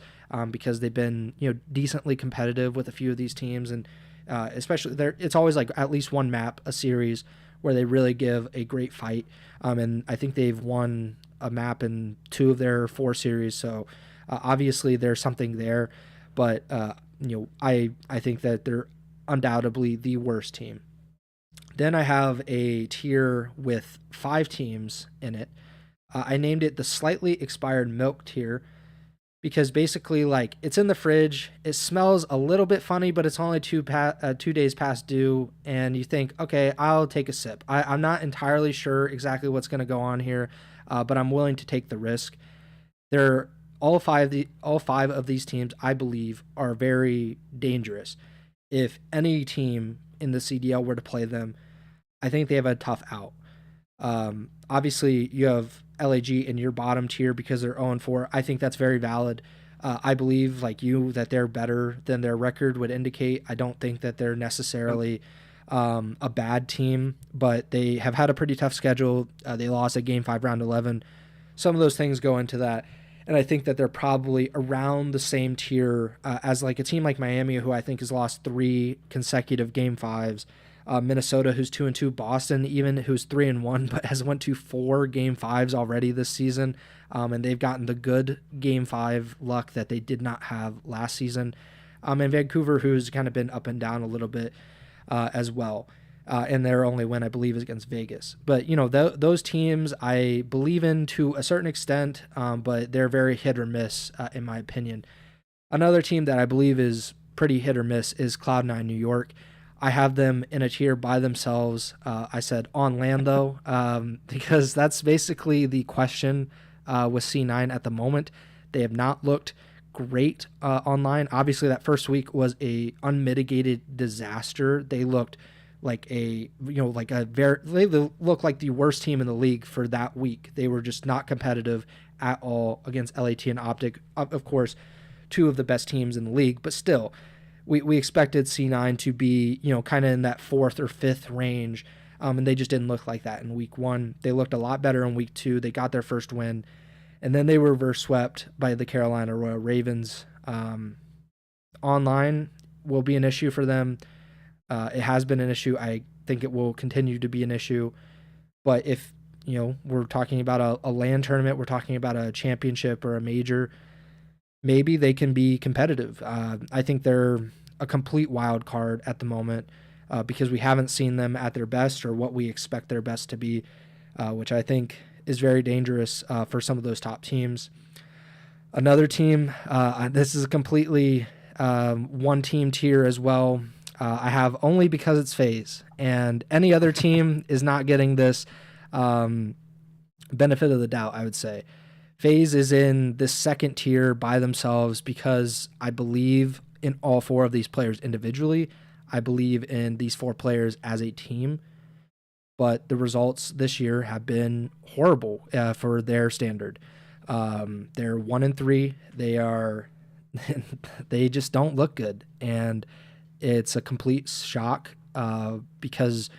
S1: because they've been decently competitive with a few of these teams, and especially it's always like at least one map a series where they really give a great fight. And I think they've won a map in 2 of their 4 series. So obviously there's something there, but I think that they're undoubtedly the worst team. Then I have a tier with 5 teams in it. I named it the slightly expired milk tier because basically, like, it's in the fridge. It smells a little bit funny, but it's only 2 days past due, and you think, okay, I'll take a sip. I'm not entirely sure exactly what's going to go on here, but I'm willing to take the risk. They're all five of these teams, I believe, are very dangerous. If any team in the CDL were to play them, I think they have a tough out. Obviously, you have LAG in your bottom tier because they're 0-4. I think that's very valid. I believe, like you, that they're better than their record would indicate. I don't think that they're necessarily a bad team, but they have had a pretty tough schedule. They lost at Game 5, Round 11. Some of those things go into that. And I think that they're probably around the same tier as like a team like Miami, who I think has lost 3 consecutive Game 5s. Minnesota, who's 2-2, Boston, even who's 3-1, but has went to 4 Game 5s already this season, and they've gotten the good Game 5 luck that they did not have last season. And Vancouver, who's kind of been up and down a little bit as well. And their only win, I believe, is against Vegas. But, those teams I believe in to a certain extent, but they're very hit or miss, in my opinion. Another team that I believe is pretty hit or miss is Cloud9 New York. I have them in a tier by themselves. I said on land, though, because that's basically the question with C9 at the moment. They have not looked great online. Obviously, that first week was a unmitigated disaster. They looked like they look like the worst team in the league for that week. They were just not competitive at all against LAT and OpTic. Of course, 2 of the best teams in the league, but still, we expected C9 to be, kind of in that 4th or 5th range, and they just didn't look like that in week 1. They looked a lot better in week 2. They got their first win, and then they were reverse swept by the Carolina Royal Ravens. Online will be an issue for them. It has been an issue. I think it will continue to be an issue. But if, we're talking about a LAN tournament, we're talking about a championship or a major, maybe they can be competitive. I think they're a complete wild card at the moment because we haven't seen them at their best or what we expect their best to be, which I think is very dangerous for some of those top teams. Another team, this is a completely one-team tier as well. I have only because it's FaZe, and any other team is not getting this benefit of the doubt, I would say. FaZe is in this second tier by themselves because I believe in all 4 of these players individually. I believe in these 4 players as a team, but the results this year have been horrible for their standard. They're 1-3. They just don't look good, and it's a complete shock because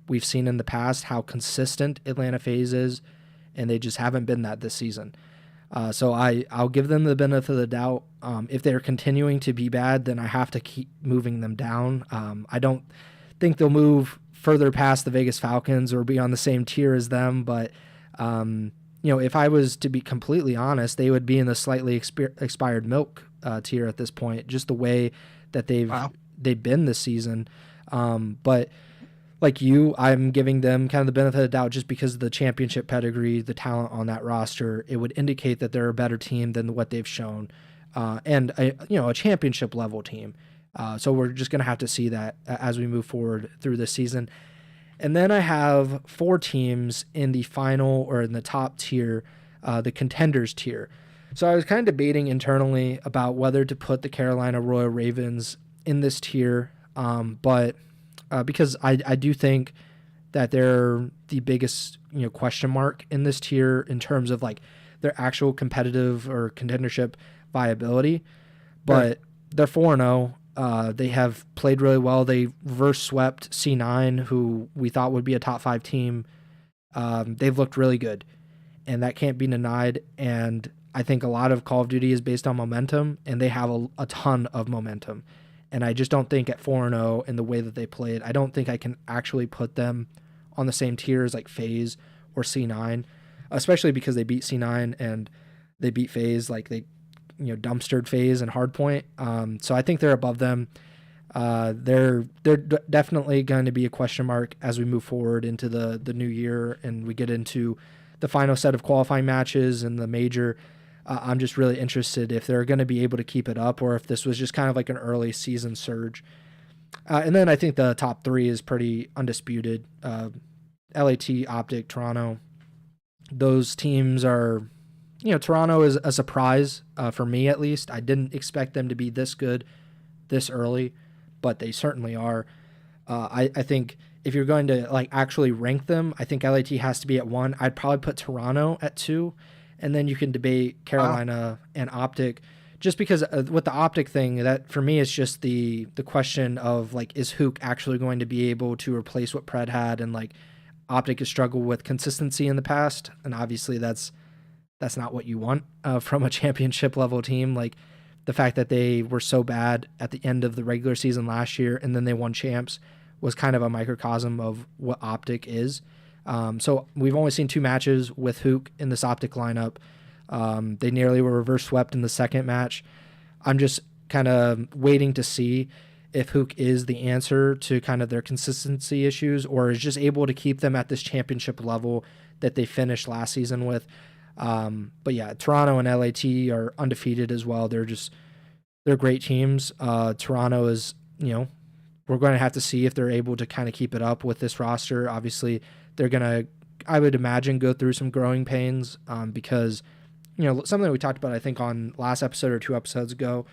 S1: we've seen in the past how consistent Atlanta FaZe is, and they just haven't been that this season. So I'll give them the benefit of the doubt. If they're continuing to be bad, then I have to keep moving them down. I don't think they'll move further past the Vegas Falcons or be on the same tier as them, but if I was to be completely honest, they would be in the slightly expired milk tier at this point, just the way that they've been this season. But like you, I'm giving them kind of the benefit of the doubt just because of the championship pedigree, the talent on that roster. It would indicate that they're a better team than what they've shown, and a championship level team. So we're just going to have to see that as we move forward through this season. And then I have 4 teams in the final or in the top tier, the contenders tier. So I was kind of debating internally about whether to put the Carolina Royal Ravens in this tier, but because I do think that they're the biggest question mark in this tier in terms of like their actual competitive or contendership viability. But they're 4-0. They have played really well. They reverse swept C9, who we thought would be a top 5 team. They've looked really good, and that can't be denied. And I think a lot of Call of Duty is based on momentum, and they have a ton of momentum. And I just don't think at 4-0 in the way that they played, I don't think I can actually put them on the same tier as like FaZe or C9, especially because they beat C9 and they beat FaZe, like they dumpstered FaZe and Hardpoint. So I think they're above them. They're definitely going to be a question mark as we move forward into the new year and we get into the final set of qualifying matches and the major. I'm just really interested if they're going to be able to keep it up or if this was just kind of like an early season surge. And then I think the top 3 is pretty undisputed. LAT, OpTic, Toronto. Those teams are, Toronto is a surprise for me at least. I didn't expect them to be this good this early, but they certainly are. I think if you're going to like actually rank them, I think LAT has to be at 1. I'd probably put Toronto at 2. And then you can debate Carolina and OpTic, just because with the OpTic thing, that for me is just the question of like, is Hook actually going to be able to replace what PRED had? And like OpTic has struggled with consistency in the past, and obviously that's not what you want from a championship level team. Like the fact that they were so bad at the end of the regular season last year and then they won champs was kind of a microcosm of what OpTic is. So we've only seen 2 matches with Hook in this OpTic lineup. They nearly were reverse swept in the second match. I'm just kind of waiting to see if Hook is the answer to kind of their consistency issues or is just able to keep them at this championship level that they finished last season with. But yeah, Toronto and LAT are undefeated as well. They're great teams. Toronto is, we're going to have to see if they're able to kind of keep it up with this roster. Obviously, they're going to, I would imagine, go through some growing pains because, something that we talked about, I think, on last episode or 2 episodes ago,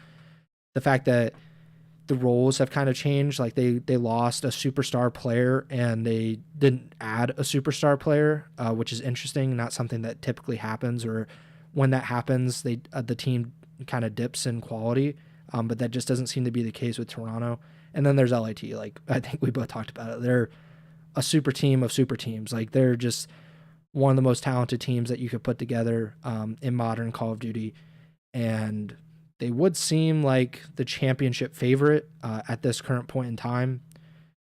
S1: the fact that the roles have kind of changed. Like they lost a superstar player and they didn't add a superstar player, which is interesting. Not something that typically happens, or when that happens, the team kind of dips in quality. But that just doesn't seem to be the case with Toronto. And then there's LAT. Like I think we both talked about it. They're a super team of super teams. Like they're just one of the most talented teams that you could put together in modern Call of Duty. And they would seem like the championship favorite at this current point in time.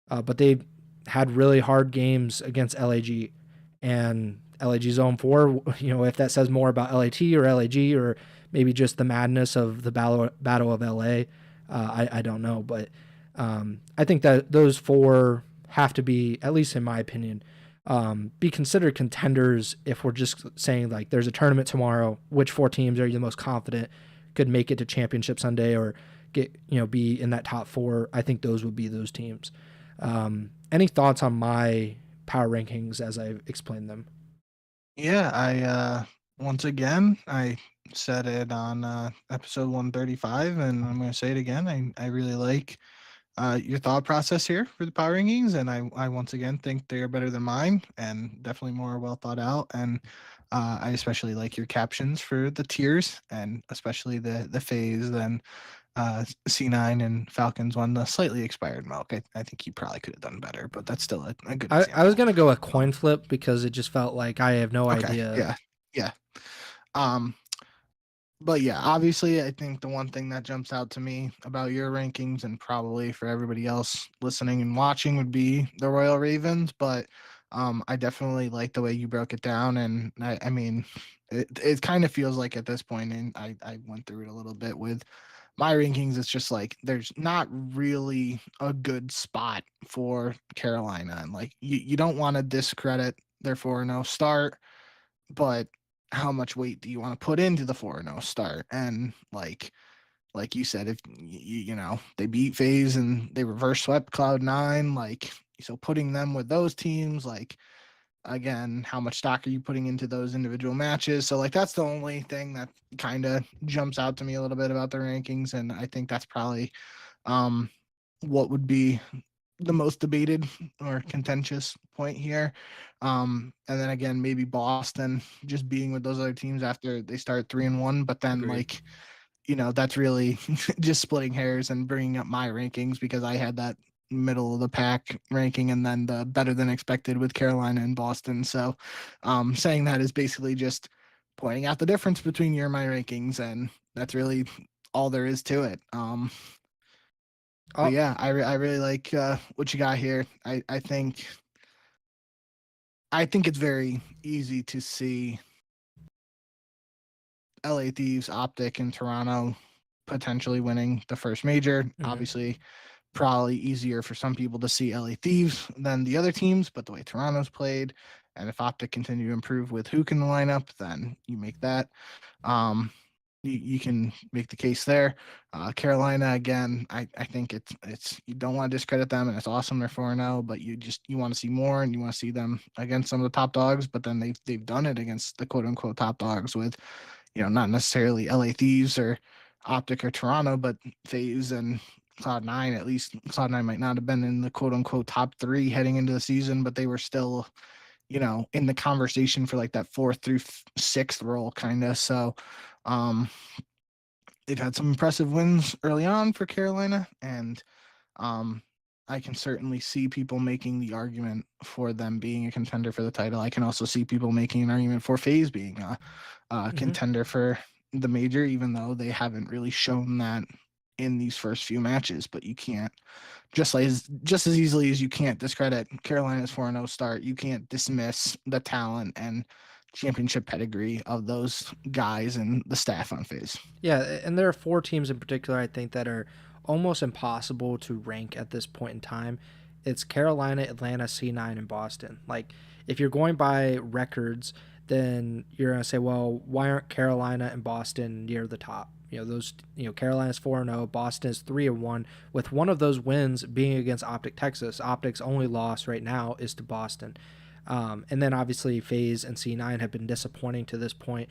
S1: But they had really hard games against LAG. And LAG Zone 4, if that says more about LAT or LAG or maybe just the madness of the Battle of LA, I don't know. But I think that those 4 have to be, at least in my opinion, be considered contenders if we're just saying like there's a tournament tomorrow, which 4 teams are you the most confident could make it to Championship Sunday or get be in that top 4. I think those would be those teams. Any thoughts on my power rankings as I've explained them?
S2: Yeah, I once again I said it on episode 135, and I'm going to say it again. I really like your thought process here for the power rankings, and I once again think they are better than mine and definitely more well thought out. And I especially like your captions for the tiers, and especially the phase then C9 and Falcons one, the slightly expired milk. I think you probably could have done better, but that's still a good example.
S1: I was gonna go a coin flip because it just felt like I have no idea.
S2: Yeah. But yeah, obviously, I think the one thing that jumps out to me about your rankings and probably for everybody else listening and watching would be the Royal Ravens. But I definitely like the way you broke it down. And I mean, it kind of feels like at this point, and I went through it a little bit with my rankings, it's just like there's not really a good spot for Carolina. And like you don't want to discredit their 4-0 start, but how much weight do you want to put into the 4-0 start? And like you said, if they beat FaZe and they reverse swept Cloud9, like, so putting them with those teams, like, again, how much stock are you putting into those individual matches? So like that's the only thing that kind of jumps out to me a little bit about the rankings, and I think that's probably what would be the most debated or contentious point here. And then again, maybe Boston just being with those other teams after they start 3-1, but then
S1: Agreed.
S2: like, that's really just splitting hairs and bringing up my rankings because I had that middle of the pack ranking and then the better than expected with Carolina and Boston. So saying that is basically just pointing out the difference between your and my rankings, and that's really all there is to it. But yeah, I really like what you got here. I think it's very easy to see LA Thieves, OpTic, and Toronto potentially winning the first major.
S1: Mm-hmm.
S2: Obviously, probably easier for some people to see LA Thieves than the other teams, but the way Toronto's played, and if OpTic continue to improve with Hook in the lineup, then you make that. You can make the case there. Carolina, again, I think it's you don't want to discredit them, and it's awesome they're 4-0, but you want to see more, and you want to see them against some of the top dogs, but then they've done it against the quote unquote top dogs with, not necessarily LA Thieves or OpTic or Toronto, but FaZe and Cloud9. At least Cloud9 might not have been in the quote unquote top 3 heading into the season, but they were still, in the conversation for like that 4th through 6th role kind of. So they've had some impressive wins early on for Carolina, and I can certainly see people making the argument for them being a contender for the title. I can also see people making an argument for FaZe being a contender for the major, even though they haven't really shown that in these first few matches. But you can't, just as easily as you can't discredit Carolina's 4-0 start, you can't dismiss the talent and championship pedigree of those guys and the staff on FaZe.
S1: Yeah, and there are 4 teams in particular I think that are almost impossible to rank at this point in time. It's Carolina, Atlanta, C9, and Boston. Like, if you're going by records, then you're going to say, well, why aren't Carolina and Boston near the top? Carolina's 4-0, Boston is 3-1, with one of those wins being against OpTic Texas. OpTic's only loss right now is to Boston. And then obviously FaZe and C9 have been disappointing to this point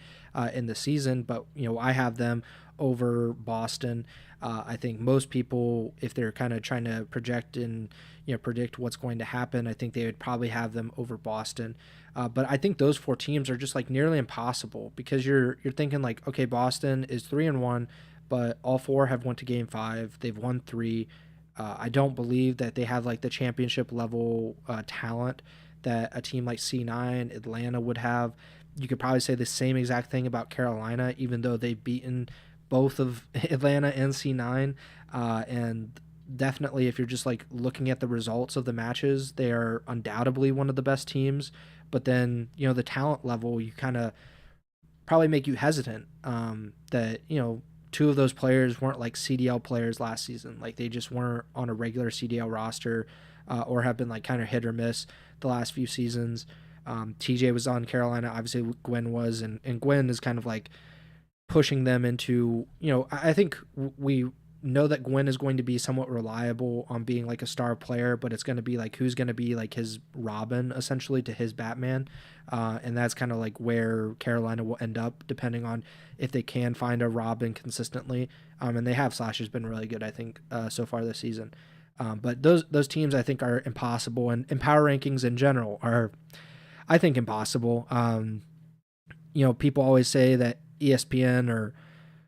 S1: in the season, but I have them over Boston. I think most people, if they're kind of trying to project and predict what's going to happen, I think they would probably have them over Boston. But I think those 4 teams are just like nearly impossible, because you're thinking like, okay, Boston is 3-1, but all 4 have went to Game 5. They've won 3. I don't believe that they have like the championship level talent that a team like C9, Atlanta would have. You could probably say the same exact thing about Carolina, even though they've beaten both of Atlanta and C9. And definitely, if you're just like looking at the results of the matches, they are undoubtedly one of the best teams. But then, the talent level, you kind of probably make you hesitant that, 2 of those players weren't like CDL players last season. Like, they just weren't on a regular CDL roster or have been like kind of hit or miss the last few seasons. TJ was on Carolina, obviously Gwen was, and Gwen is kind of like pushing them into, I think we know that Gwen is going to be somewhat reliable on being like a star player, but it's going to be like who's going to be like his Robin essentially to his Batman. And that's kind of like where Carolina will end up, depending on if they can find a Robin consistently. And they have. Slash has been really good, I think, so far this season. But those teams I think are impossible, and power rankings in general are, I think, impossible. People always say that ESPN or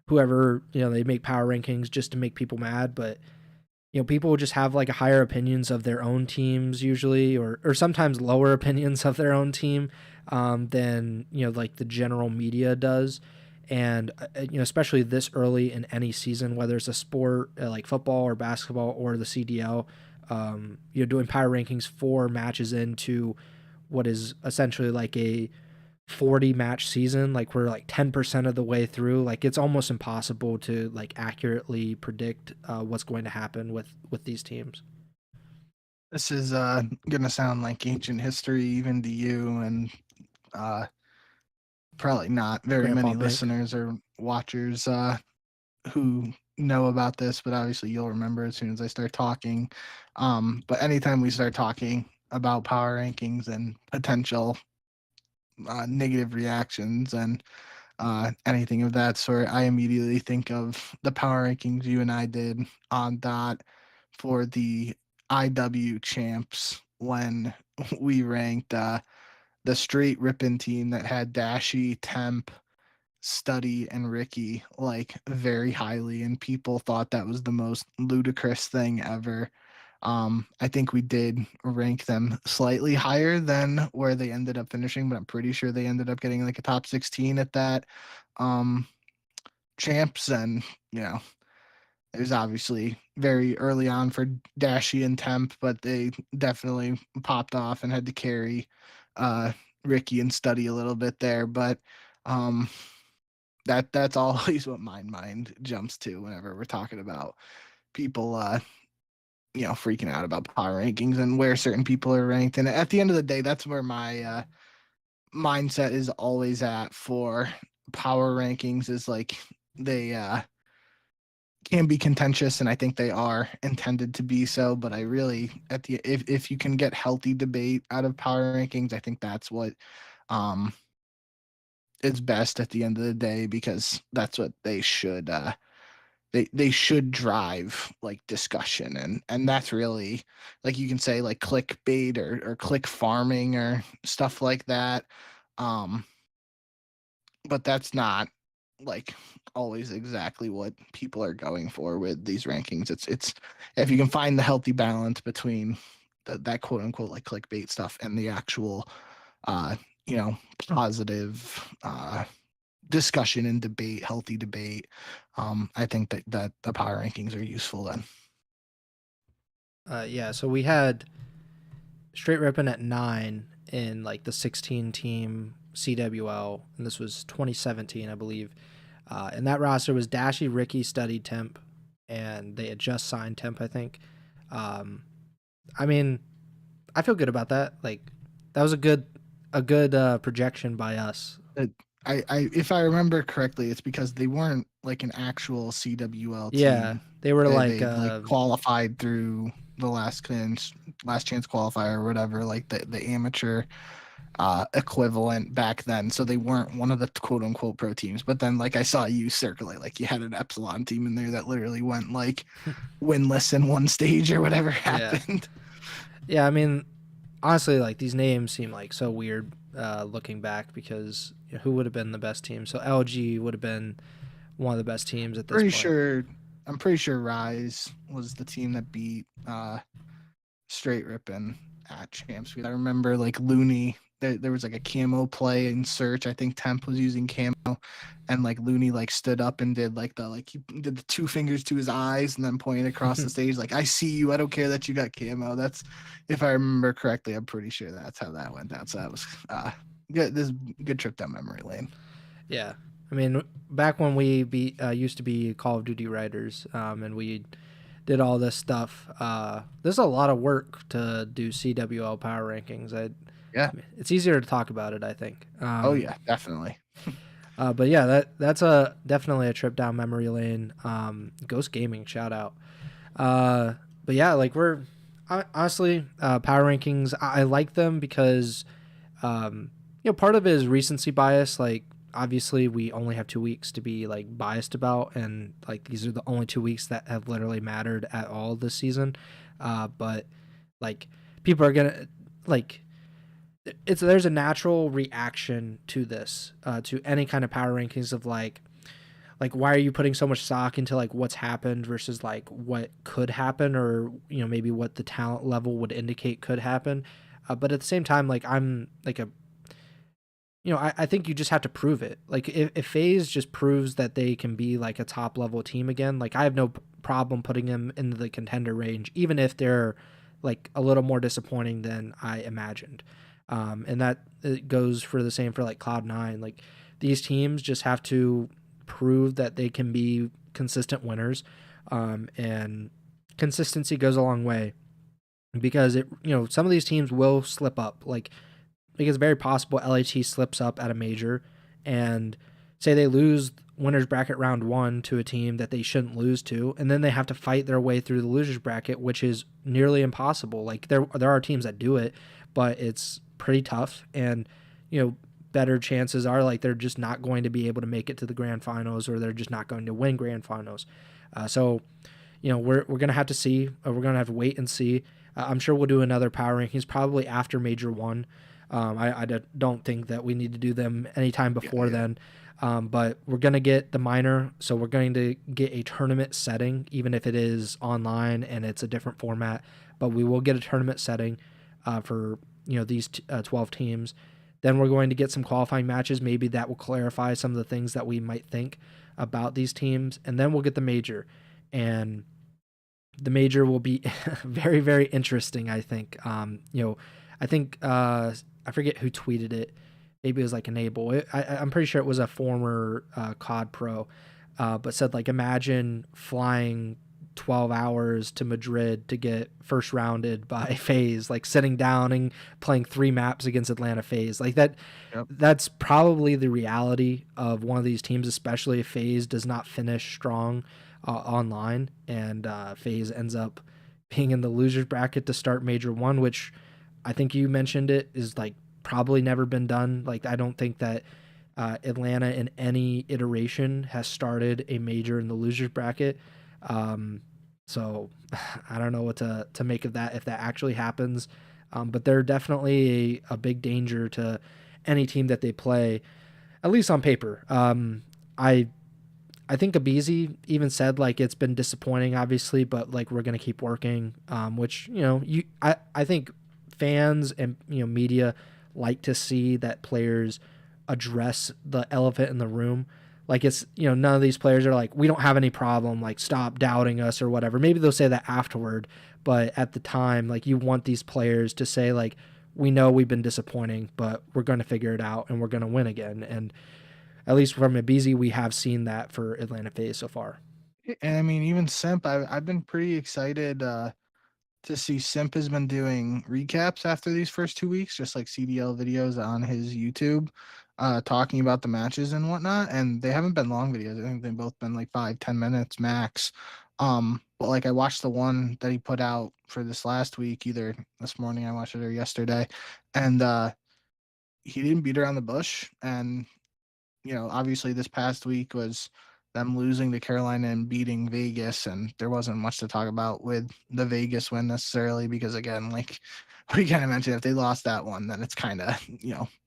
S1: whoever, they make power rankings just to make people mad, but people just have like higher opinions of their own teams usually, or sometimes lower opinions of their own team than like the general media does. And especially this early in any season, whether it's a sport like football or basketball or the CDL, doing power rankings 4 matches into what is essentially like a 40 match season, like we're like 10% of the way through. Like it's almost impossible to like accurately predict what's going to happen with these teams.
S2: This is gonna sound like ancient history even to you, and probably not very
S1: Grandpa
S2: many
S1: Bink.
S2: listeners or watchers who know about this, but obviously you'll remember as soon as I start talking. But anytime we start talking about power rankings and potential negative reactions and anything of that sort, I immediately think of the power rankings you and I did on dot for the IW champs when we ranked the straight ripping team that had Dashy, Temp, Study, and Ricky like very highly, and people thought that was the most ludicrous thing ever. I think we did rank them slightly higher than where they ended up finishing, but I'm pretty sure they ended up getting like a top 16 at that champs. And you know, it was obviously very early on for Dashy and Temp, but they definitely popped off and had to carry Ricky and Study a little bit there. But that's always what my mind jumps to whenever we're talking about people freaking out about power rankings and where certain people are ranked. And at the end of the day, that's where my mindset is always at for power rankings, is like they can be contentious, and I think they are intended to be so. But I really, if you can get healthy debate out of power rankings, I think that's what is best at the end of the day, because that's what they should they should drive, like, discussion. And that's really, like, you can say like clickbait or click farming or stuff like that. But that's not like always exactly what people are going for with these rankings. It's if you can find the healthy balance between that quote unquote like clickbait stuff and the actual uh positive discussion and debate, healthy debate, I think that the power rankings are useful then.
S1: Yeah, so we had Straight Rippin' at 9 in like the 16 team CWL, and this was 2017, I believe. And that roster was Dashy, Ricky, Study, Temp, and they had just signed Temp, I think. I mean, I feel good about that. Like, that was a good projection by us.
S2: I if I remember correctly, it's because they weren't like an actual CWL team.
S1: Yeah, they were
S2: they like qualified through the last chance qualifier or whatever, like the amateur equivalent back then. So they weren't one of the quote unquote pro teams. But then, like, I saw you circulate, like you had an Epsilon team in there that literally went like winless in one stage or whatever happened.
S1: Yeah, I mean, honestly, like, these names seem like so weird looking back, because who would have been the best team? So LG would have been one of the best teams at this point.
S2: I'm pretty sure Rise was the team that beat Straight Rippin' at Champs. I remember like Looney, there was like a camo play in search. I think Temp was using camo, and like Looney like stood up and did like he did the 2 fingers to his eyes and then pointed across the stage like, I see you, I don't care that you got camo. That's, if I remember correctly, I'm pretty sure that's how that went down. So that was good. This is a good trip down memory lane.
S1: Yeah, I mean, back when we used to be Call of Duty writers, and we did all this stuff, there's a lot of work to do CWL power rankings.
S2: Yeah,
S1: it's easier to talk about it, I think.
S2: Oh yeah, definitely.
S1: But yeah, that's definitely a trip down memory lane. Ghost Gaming, shout out. But yeah, like, we're honestly, power rankings, I like them because part of it is recency bias. Like, obviously we only have 2 weeks to be like biased about, and like these are the only 2 weeks that have literally mattered at all this season. But like, people are gonna like, there's a natural reaction to this, to any kind of power rankings of like why are you putting so much stock into like what's happened versus like what could happen, or maybe what the talent level would indicate could happen. But at the same time, like, I'm like I think you just have to prove it. Like, if FaZe just proves that they can be like a top level team again, like, I have no problem putting them into the contender range, even if they're like a little more disappointing than I imagined. And that it goes for the same for like Cloud9. Like these teams just have to prove that they can be consistent winners. And consistency goes a long way because some of these teams will slip up. Like, it's very possible LAT slips up at a major and say they lose winners bracket round 1 to a team that they shouldn't lose to, and then they have to fight their way through the losers bracket, which is nearly impossible. Like there are teams that do it, but it's pretty tough, and better chances are like they're just not going to be able to make it to the grand finals, or they're just not going to win grand finals. So we're gonna have to see. We're gonna have to wait and see. I'm sure we'll do another power rankings probably after Major 1. I don't think that we need to do them anytime before then. But we're going to get the minor, so we're going to get a tournament setting, even if it is online and it's a different format. But we will get a tournament setting for these 12 teams. Then we're going to get some qualifying matches. Maybe that will clarify some of the things that we might think about these teams. And then we'll get the major. And the major will be very, very interesting, I think. I think I forget who tweeted it. Maybe it was like Enable. I'm pretty sure it was a former COD pro, but said like, imagine flying 12 hours to Madrid to get first rounded by FaZe, like sitting down and playing 3 maps against Atlanta FaZe. Like that. Yep. That's probably the reality of one of these teams, especially if FaZe does not finish strong online, and FaZe ends up being in the losers bracket to start Major 1, which I think you mentioned it is like probably never been done. Like I don't think that Atlanta in any iteration has started a major in the losers bracket. So I don't know what to make of that if that actually happens. But they're definitely a big danger to any team that they play, at least on paper. I think Abizi even said like it's been disappointing, obviously, but like we're gonna keep working. Which I think fans and media like to see that players address the elephant in the room. Like it's none of these players are like, we don't have any problem, like stop doubting us or whatever. Maybe they'll say that afterward, but at the time, like you want these players to say like, we know we've been disappointing, but we're going to figure it out and we're going to win again. And at least from Abizi, we have seen that for Atlanta FaZe so far.
S2: And I mean, even Simp, I've been pretty excited to see Simp has been doing recaps after these first 2 weeks, just like CDL videos on his YouTube, talking about the matches and whatnot. And they haven't been long videos. I think they've both been like 5-10 minutes max. But like I watched the one that he put out for this last week, either this morning I watched it or yesterday, and he didn't beat around the bush. And obviously this past week was them losing to Carolina and beating Vegas, and there wasn't much to talk about with the Vegas win necessarily, because again, like we kind of mentioned, if they lost that one, then it's kind of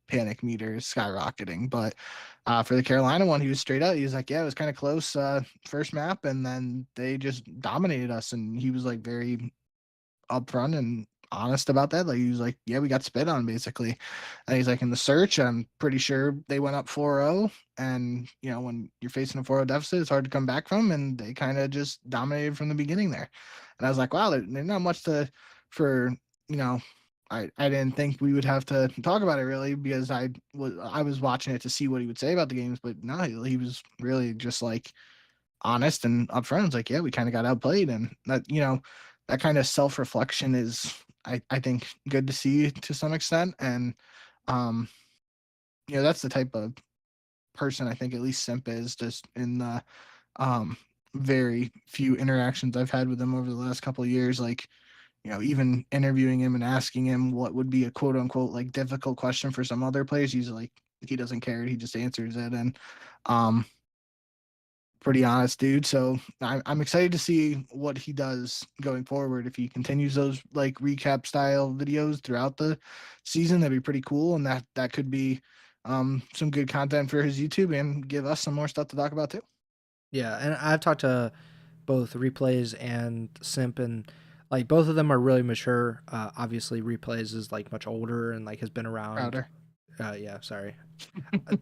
S2: panic meters skyrocketing. But for the Carolina one, he was straight out. He was like, yeah, it was kind of close first map, and then they just dominated us. And he was like very upfront and honest about that. Like he was like, yeah, we got spit on basically. And he's like, in the search, I'm pretty sure they went up 4-0, and when you're facing a 4-0 deficit, it's hard to come back from, and they kind of just dominated from the beginning there. And I was like, wow, there's not much I didn't think we would have to talk about it really, because I was watching it to see what he would say about the games, but no, he was really just like honest and upfront. It's like, yeah, we kind of got outplayed, and that that kind of self-reflection is I think good to see to some extent. And that's the type of person I think at least Simp is, just in the very few interactions I've had with him over the last couple of years. Like even interviewing him and asking him what would be a quote unquote like difficult question for some other players, he's like, he doesn't care, he just answers it. And pretty honest dude. So I'm excited to see what he does going forward. If he continues those like recap style videos throughout the season, that'd be pretty cool. And that could be some good content for his YouTube and give us some more stuff to talk about too.
S1: Yeah. And I've talked to both Replays and Simp, and like both of them are really mature. Obviously Replays is like much older and like has been around.
S2: Crowder.
S1: Yeah, sorry.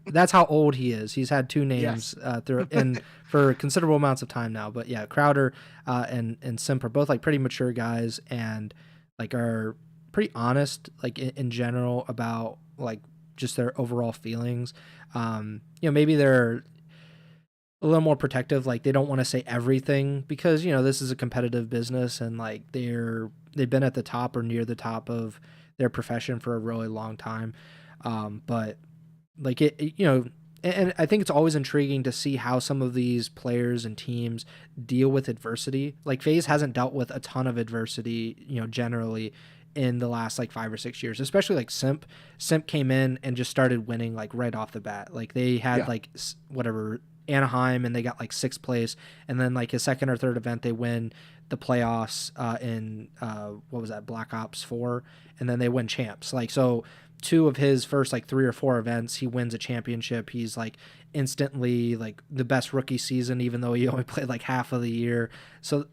S1: That's how old he is. He's had 2 names through and for considerable amounts of time now. But yeah, Crowder and Simp are both like pretty mature guys, and like are pretty honest, like in general about like just their overall feelings. Maybe they're a little more protective, like they don't want to say everything because this is a competitive business, and like they've been at the top or near the top of their profession for a really long time. But like and I think it's always intriguing to see how some of these players and teams deal with adversity. Like FaZe hasn't dealt with a ton of adversity, generally in the last like 5 or 6 years, especially like Simp came in and just started winning like right off the bat. Like they had like whatever Anaheim and they got like 6th place, and then like his second or third event they win the playoffs in what was that, Black Ops 4, and then they win champs. Like so 2 of his first like 3 or 4 events he wins a championship. He's like instantly like the best rookie season, even though he only played like half of the year. So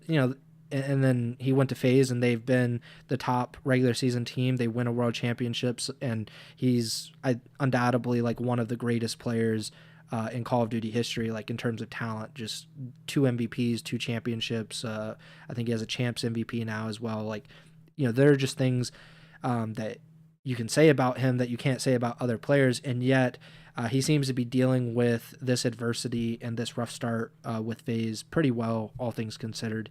S1: and then he went to FaZe and they've been the top regular season team. They win a world championships, and he's undoubtedly like one of the greatest players in Call of Duty history, like in terms of talent. Just 2 MVPs, 2 championships. I think he has a champs MVP now as well. Like, there are just things that you can say about him that you can't say about other players, and yet he seems to be dealing with this adversity and this rough start with FaZe pretty well, all things considered.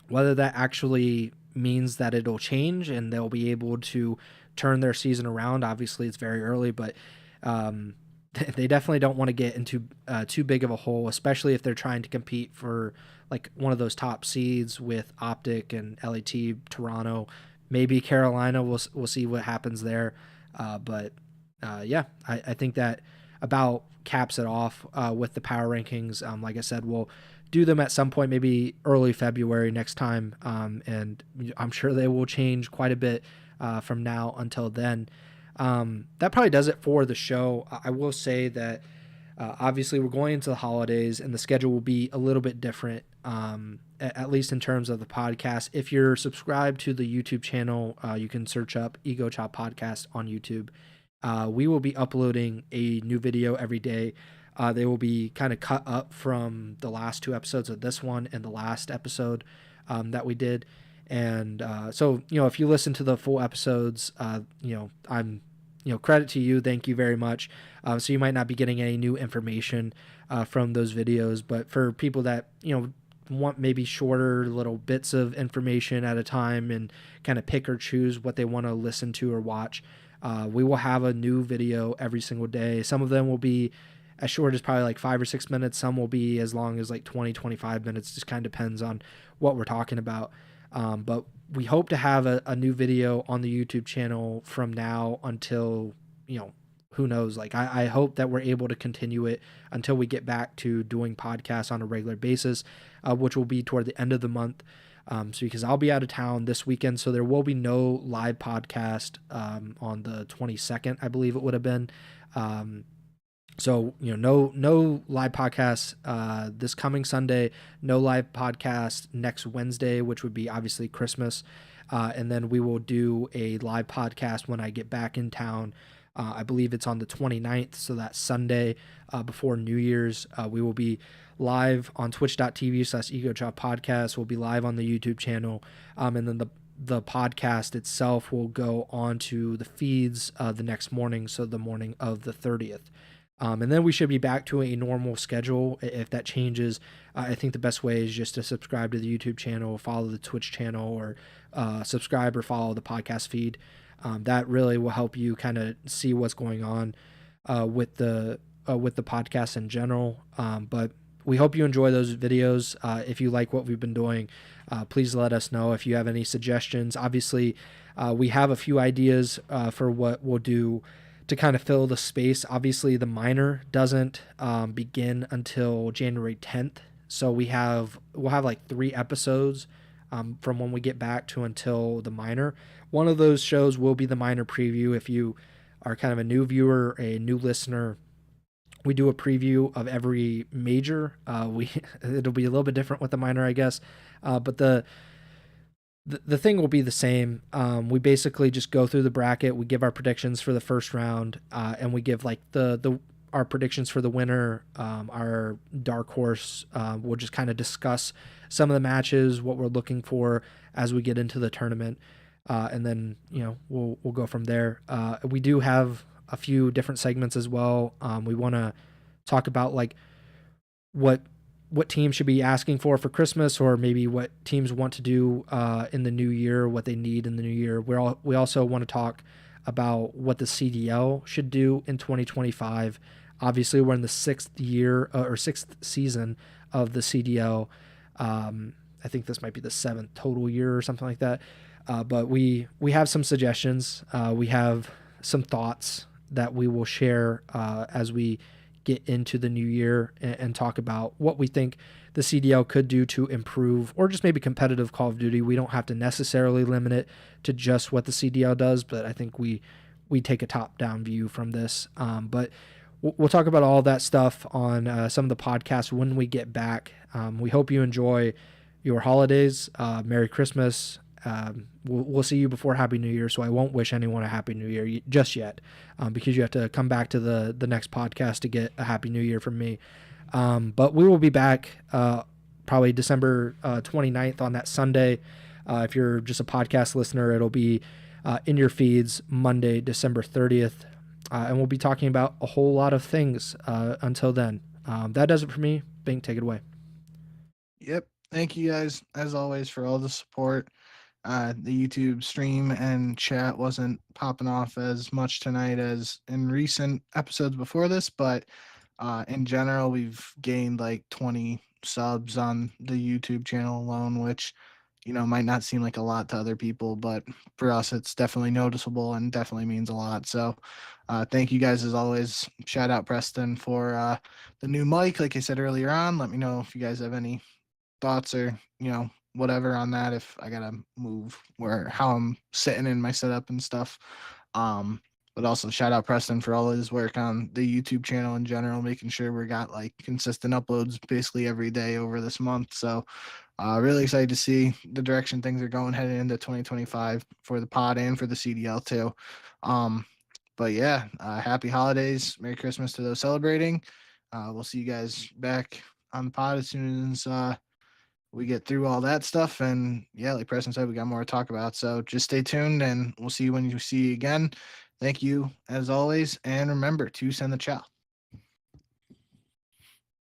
S1: Whether that actually means that it'll change and they'll be able to turn their season around, obviously it's very early, but they definitely don't want to get into too big of a hole, especially if they're trying to compete for like one of those top seeds with OpTic and LAT, Toronto, maybe Carolina. We'll see what happens there. But I think that about caps it off with the power rankings. Like I said, we'll do them at some point, maybe early February next time. And I'm sure they will change quite a bit from now until then. That probably does it for the show. I will say that obviously we're going into the holidays and the schedule will be a little bit different, at least in terms of the podcast. If you're subscribed to the YouTube channel, you can search up Ego Chall Podcast on YouTube. We will be uploading a new video every day. They will be kind of cut up from the last 2 episodes of this one and the last episode that we did. And so, if you listen to the full episodes, I'm credit to you. Thank you very much. So you might not be getting any new information from those videos, but for people that, want maybe shorter little bits of information at a time and kind of pick or choose what they want to listen to or watch, we will have a new video every single day. Some of them will be as short as probably like 5 or 6 minutes. Some will be as long as like 20, 25 minutes. Just kind of depends on what we're talking about. But we hope to have a new video on the YouTube channel from now until, who knows, like I hope that we're able to continue it until we get back to doing podcasts on a regular basis, which will be toward the end of the month. So because I'll be out of town this weekend, so there will be no live podcast on the 22nd, I believe it would have been. So, no live podcasts this coming Sunday, no live podcast next Wednesday, which would be obviously Christmas. And then we will do a live podcast when I get back in town. I believe it's on the 29th, so that's Sunday before New Year's. We will be live on twitch.tv/Ego Chall Podcast. We'll be live on the YouTube channel. And then the podcast itself will go on to the feeds the next morning, so the morning of the 30th. And then we should be back to a normal schedule. If that changes, I think the best way is just to subscribe to the YouTube channel, follow the Twitch channel, or subscribe or follow the podcast feed. That really will help you kind of see what's going on with the podcast in general. But we hope you enjoy those videos. If you like what we've been doing, please let us know if you have any suggestions. Obviously, we have a few ideas for what we'll do to kind of fill the space. Obviously, the minor doesn't begin until January 10th. So we'll have like 3 episodes from when we get back to until the minor. One of those shows will be the minor preview. If you are kind of a new viewer, a new listener, we do a preview of every major. It'll be a little bit different with the minor, I guess. But the thing will be the same. We basically just go through the bracket. We give our predictions for the first round, and we give like the our predictions for the winner, our dark horse. We'll just kind of discuss some of the matches, what we're looking for as we get into the tournament, and then we'll go from there. We do have a few different segments as well. We want to talk about like what teams should be asking for Christmas, or maybe what teams want to do in the new year, what they need in the new year. We also want to talk about what the CDL should do in 2025. Obviously, we're in the sixth season of the CDL. I think this might be the seventh total year or something like that. But we have some suggestions. We have some thoughts that we will share as we get into the new year and talk about what we think the CDL could do to improve, or just maybe competitive Call of Duty. We don't have to necessarily limit it to just what the CDL does, but I think we take a top-down view from this. But we'll talk about all that stuff on some of the podcasts when we get back. We hope you enjoy your holidays. Merry Christmas. We'll see you before Happy New Year, so I won't wish anyone a Happy New Year just yet, because you have to come back to the next podcast to get a Happy New Year from me. But we will be back probably December 29th on that Sunday. If you're just a podcast listener, it'll be in your feeds Monday, December 30th. And we'll be talking about a whole lot of things until then. That does it for me. Bink, take it away.
S2: Yep. Thank you guys, as always, for all the support. The YouTube stream and chat wasn't popping off as much tonight as in recent episodes before this, but in general, we've gained like 20 subs on the YouTube channel alone, which might not seem like a lot to other people, but for us, it's definitely noticeable and definitely means a lot. So thank you guys as always. Shout out Preston for the new mic. Like I said earlier on, let me know if you guys have any thoughts or whatever on that, if I gotta move how I'm sitting in my setup and stuff. But also shout out Preston for all his work on the YouTube channel in general, making sure we got like consistent uploads basically every day over this month. So really excited to see the direction things are going heading into 2025 for the pod and for the CDL too. But yeah, happy holidays, Merry Christmas to those celebrating. We'll see you guys back on the pod as soon as we get through all that stuff. And yeah, like Preston said, we got more to talk about. So just stay tuned and we'll see you when you see you again. Thank you as always. And remember to send the chow.